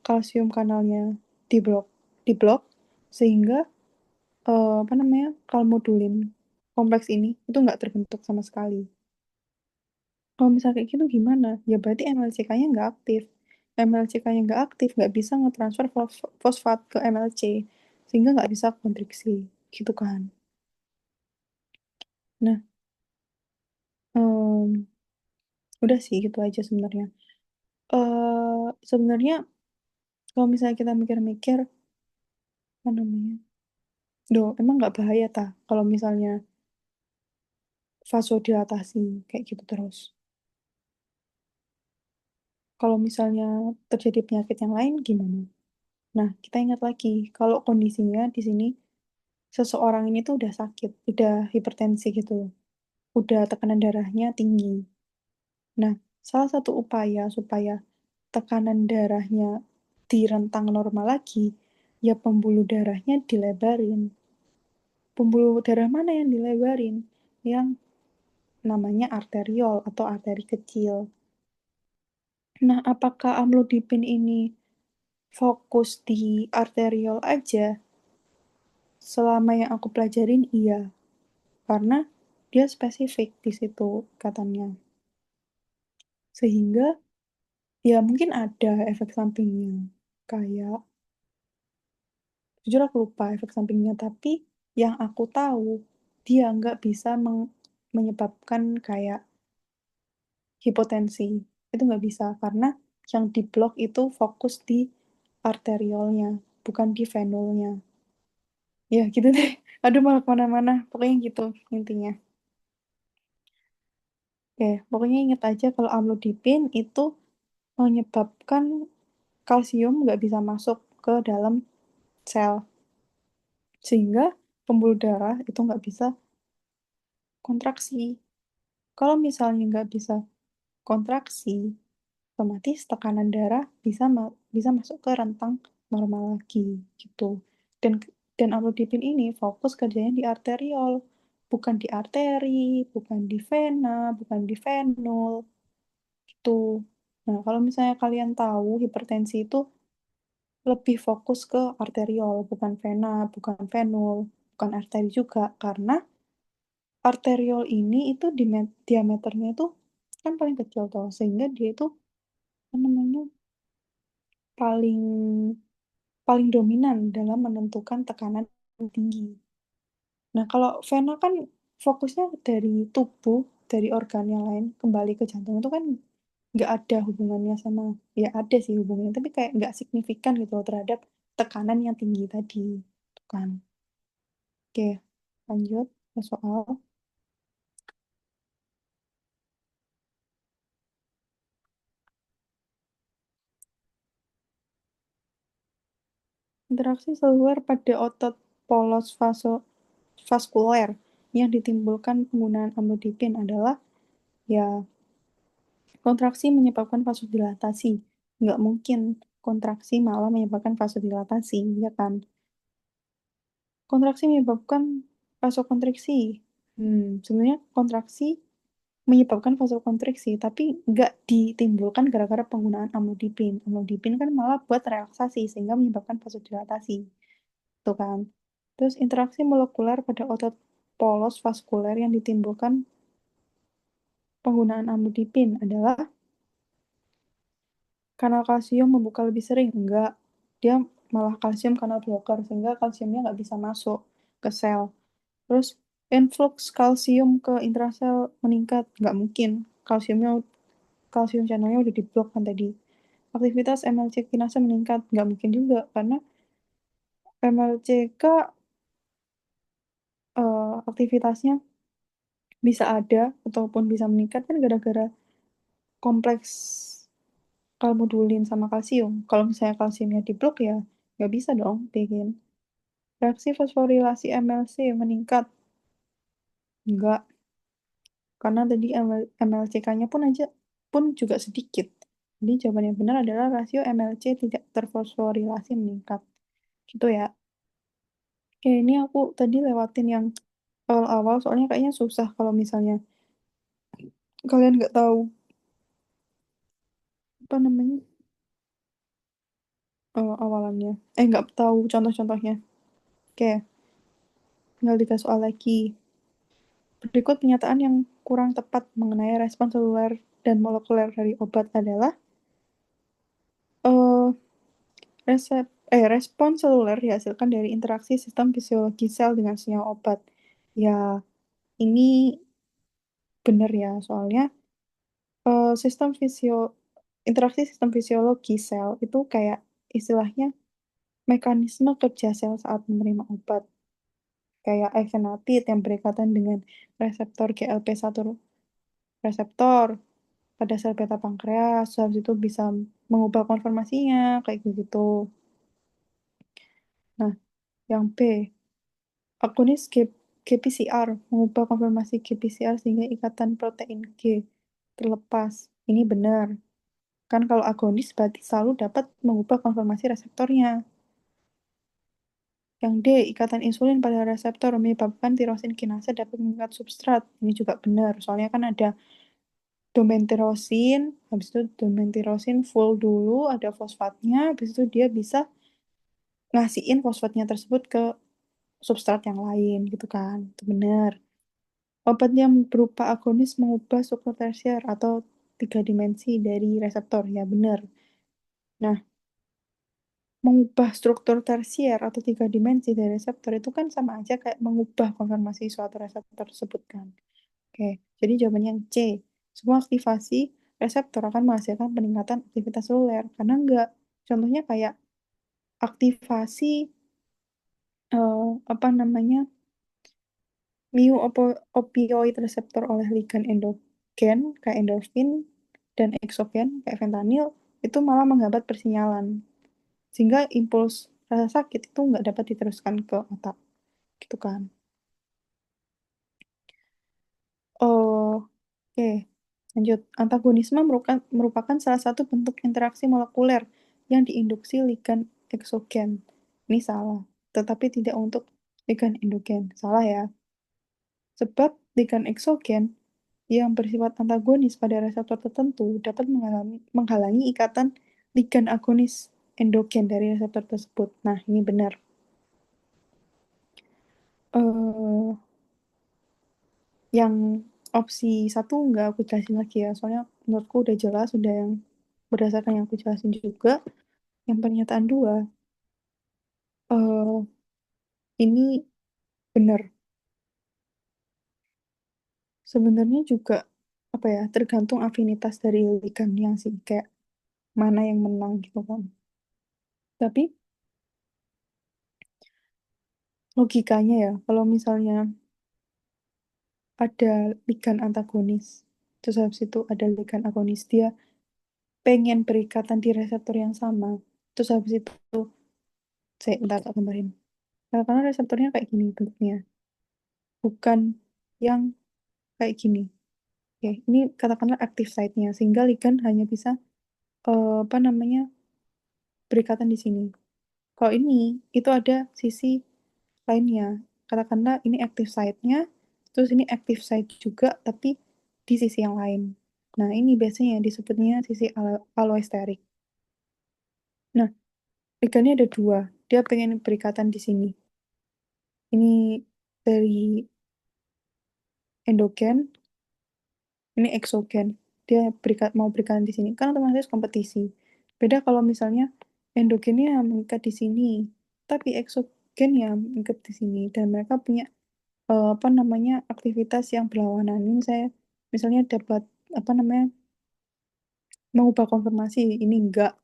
kalsium kanalnya diblok, diblok sehingga apa namanya kalmodulin kompleks ini itu nggak terbentuk sama sekali. Kalau misalnya kayak gitu gimana? Ya berarti MLCK-nya nggak aktif. MLCK-nya nggak aktif, nggak bisa ngetransfer fosfat ke MLC, sehingga nggak bisa kontriksi, gitu kan. Nah, em, udah sih gitu aja sebenarnya. Sebenarnya kalau misalnya kita mikir-mikir, apa namanya? Duh, emang nggak bahaya ta kalau misalnya vasodilatasi kayak gitu terus. Kalau misalnya terjadi penyakit yang lain gimana? Nah, kita ingat lagi kalau kondisinya di sini seseorang ini tuh udah sakit, udah hipertensi gitu, udah tekanan darahnya tinggi. Nah, salah satu upaya supaya tekanan darahnya di rentang normal lagi, ya pembuluh darahnya dilebarin. Pembuluh darah mana yang dilebarin? Yang namanya arteriol atau arteri kecil. Nah, apakah amlodipin ini fokus di arteriol aja? Selama yang aku pelajarin, iya. Karena dia spesifik di situ katanya. Sehingga ya mungkin ada efek sampingnya. Kayak, jujur aku lupa efek sampingnya, tapi yang aku tahu, dia nggak bisa menyebabkan kayak hipotensi. Itu nggak bisa, karena yang diblok itu fokus di arteriolnya, bukan di venulnya. Ya gitu deh. Aduh malah kemana-mana. Pokoknya gitu intinya. Oke, pokoknya ingat aja kalau amlodipin itu menyebabkan kalsium nggak bisa masuk ke dalam sel, sehingga pembuluh darah itu nggak bisa kontraksi. Kalau misalnya nggak bisa kontraksi, otomatis tekanan darah bisa masuk ke rentang normal lagi gitu. Dan dan amlodipin ini fokus kerjanya di arteriol, bukan di arteri, bukan di vena, bukan di venul gitu. Nah, kalau misalnya kalian tahu hipertensi itu lebih fokus ke arteriol, bukan vena, bukan venul, bukan arteri juga, karena arteriol ini itu diameternya itu kan paling kecil tuh, sehingga dia itu apa namanya paling paling dominan dalam menentukan tekanan yang tinggi. Nah, kalau vena kan fokusnya dari tubuh, dari organ yang lain kembali ke jantung itu kan nggak ada hubungannya sama, ya ada sih hubungannya, tapi kayak nggak signifikan gitu loh terhadap tekanan yang tinggi tadi. Tuh kan. Oke, lanjut ke soal interaksi seluler pada otot polos vaskuler yang ditimbulkan penggunaan amlodipin adalah ya kontraksi menyebabkan vasodilatasi. Nggak mungkin kontraksi malah menyebabkan vasodilatasi, ya kan? Kontraksi menyebabkan vasokonstriksi. Sebenarnya kontraksi menyebabkan vasokonstriksi, tapi nggak ditimbulkan gara-gara penggunaan amlodipin. Amlodipin kan malah buat relaksasi, sehingga menyebabkan vasodilatasi. Tuh kan? Terus interaksi molekuler pada otot polos vaskuler yang ditimbulkan penggunaan amlodipin adalah kanal kalsium membuka lebih sering. Enggak, dia malah kalsium kanal blocker, sehingga kalsiumnya nggak bisa masuk ke sel. Terus influx kalsium ke intrasel meningkat. Nggak mungkin, kalsium channelnya udah diblok kan tadi. Aktivitas MLC kinase meningkat. Nggak mungkin juga, karena MLCK aktivitasnya bisa ada ataupun bisa meningkat kan gara-gara kompleks kalmodulin sama kalsium. Kalau misalnya kalsiumnya diblok ya nggak bisa dong bikin. Reaksi fosforilasi MLC meningkat. Enggak, karena tadi MLCK-nya pun juga sedikit. Jadi jawaban yang benar adalah rasio MLC tidak terfosforilasi meningkat. Gitu ya. Oke, ini aku tadi lewatin yang awal-awal soalnya kayaknya susah kalau misalnya kalian nggak tahu apa namanya awalannya. Nggak tahu contoh-contohnya. Oke, tinggal 3 soal lagi. Berikut pernyataan yang kurang tepat mengenai respon seluler dan molekuler dari obat adalah eh, respon seluler dihasilkan dari interaksi sistem fisiologi sel dengan senyawa obat. Ya, ini benar ya, soalnya eh, sistem fisio interaksi sistem fisiologi sel itu kayak istilahnya mekanisme kerja sel saat menerima obat. Kayak exenatid yang berikatan dengan reseptor GLP1 reseptor pada sel beta pankreas, habis itu bisa mengubah konformasinya, kayak gitu. Nah, yang B, agonis GPCR mengubah konformasi GPCR sehingga ikatan protein G terlepas. Ini benar. Kan kalau agonis berarti selalu dapat mengubah konformasi reseptornya. Yang D, ikatan insulin pada reseptor menyebabkan tirosin kinase dapat mengikat substrat. Ini juga benar, soalnya kan ada domain tirosin, habis itu domain tirosin full dulu, ada fosfatnya, habis itu dia bisa ngasihin fosfatnya tersebut ke substrat yang lain gitu kan. Itu benar. Obat yang berupa agonis mengubah struktur tersier atau 3 dimensi dari reseptor, ya benar. Nah, mengubah struktur tersier atau 3 dimensi dari reseptor itu kan sama aja kayak mengubah konformasi suatu reseptor tersebut kan. Oke, jadi jawabannya yang C. Semua aktivasi reseptor akan menghasilkan peningkatan aktivitas seluler. Karena enggak. Contohnya kayak aktivasi apa namanya opioid reseptor oleh ligan gen kayak endorfin dan eksogen kayak fentanyl itu malah menghambat persinyalan. Sehingga impuls rasa sakit itu nggak dapat diteruskan ke otak. Gitu kan. Oh, oke. Lanjut. Antagonisme merupakan salah satu bentuk interaksi molekuler yang diinduksi ligan eksogen. Ini salah. Tetapi tidak untuk ligan endogen. Salah ya. Sebab ligan eksogen yang bersifat antagonis pada reseptor tertentu dapat menghalangi ikatan ligan agonis endogen dari reseptor tersebut. Nah, ini benar. eh yang opsi satu nggak aku jelasin lagi ya, soalnya menurutku udah jelas, udah yang berdasarkan yang aku jelasin juga. Yang pernyataan dua, eh ini benar. Sebenarnya juga apa ya, tergantung afinitas dari ligannya sih, kayak mana yang menang gitu kan. Tapi logikanya ya, kalau misalnya ada ligan antagonis, terus habis itu ada ligan agonis, dia pengen berikatan di reseptor yang sama, terus habis itu, saya bentar tak gambarin. Nah, karena reseptornya kayak gini bentuknya, bukan yang kayak gini. Oke, ini katakanlah active site-nya, sehingga ligand hanya bisa apa namanya berikatan di sini. Kalau ini, itu ada sisi lainnya. Katakanlah ini active site-nya, terus ini active site juga, tapi di sisi yang lain. Nah, ini biasanya disebutnya sisi aloesterik. Nah, ligandnya ada dua. Dia pengen berikatan di sini. Ini dari endogen, ini eksogen. Dia mau berikan di sini. Kan otomatis kompetisi. Beda kalau misalnya endogennya mengikat di sini, tapi eksogennya mengikat di sini. Dan mereka punya apa namanya aktivitas yang berlawanan. Ini saya misalnya dapat apa namanya mengubah konfirmasi, ini enggak.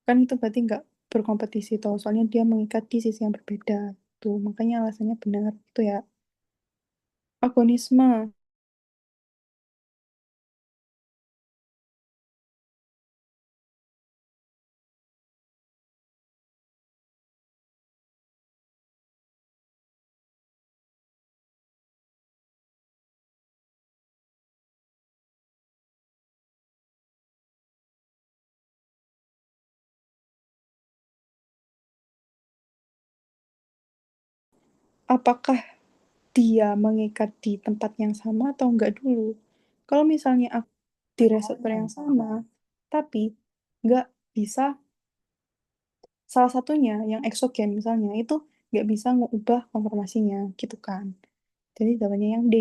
Kan itu berarti enggak berkompetisi toh. Soalnya dia mengikat di sisi yang berbeda. Tuh, makanya alasannya benar. Itu ya. Agonisme. Apakah dia mengikat di tempat yang sama atau enggak dulu? Kalau misalnya di reseptor yang sama, tapi enggak bisa salah satunya yang eksogen misalnya itu nggak bisa ngubah konformasinya gitu kan. Jadi jawabannya yang D.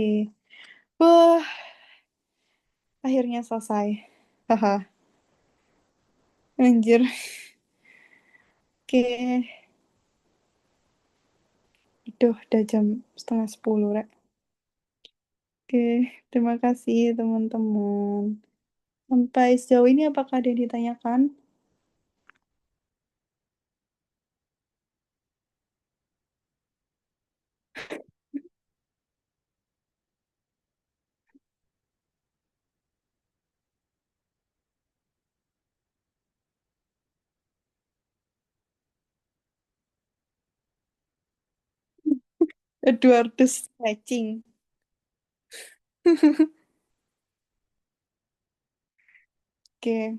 Wah, akhirnya selesai. Haha, anjir. Oke, udah jam setengah 10, Rek. Oke, terima kasih teman-teman. Sampai sejauh ini apakah ada yang ditanyakan? Edwardus stretching. Oke,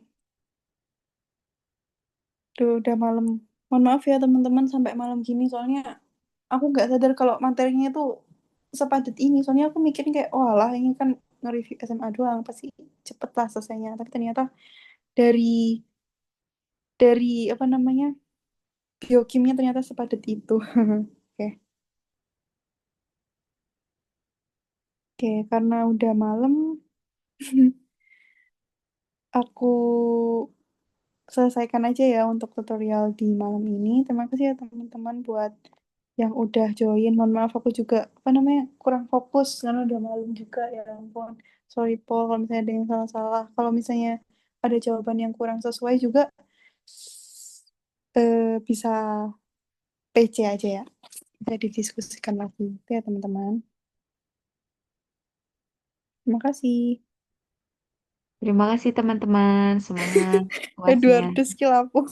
udah malam. Mohon maaf ya teman-teman sampai malam gini soalnya aku nggak sadar kalau materinya itu sepadat ini. Soalnya aku mikirin kayak, oh alah ini kan nge-review SMA doang pasti cepet lah selesainya. Tapi ternyata dari apa namanya biokimia ternyata sepadat itu. Oke, oke karena udah malam, aku selesaikan aja ya untuk tutorial di malam ini. Terima kasih ya teman-teman buat yang udah join. Mohon maaf aku juga apa namanya kurang fokus karena udah malam juga ya ampun. Sorry Paul kalau misalnya ada yang salah-salah. Kalau misalnya ada jawaban yang kurang sesuai juga bisa PC aja ya. Bisa didiskusikan lagi. Itu ya teman-teman. Terima kasih. Terima kasih teman-teman, semangat tuasnya. Edward skill aku.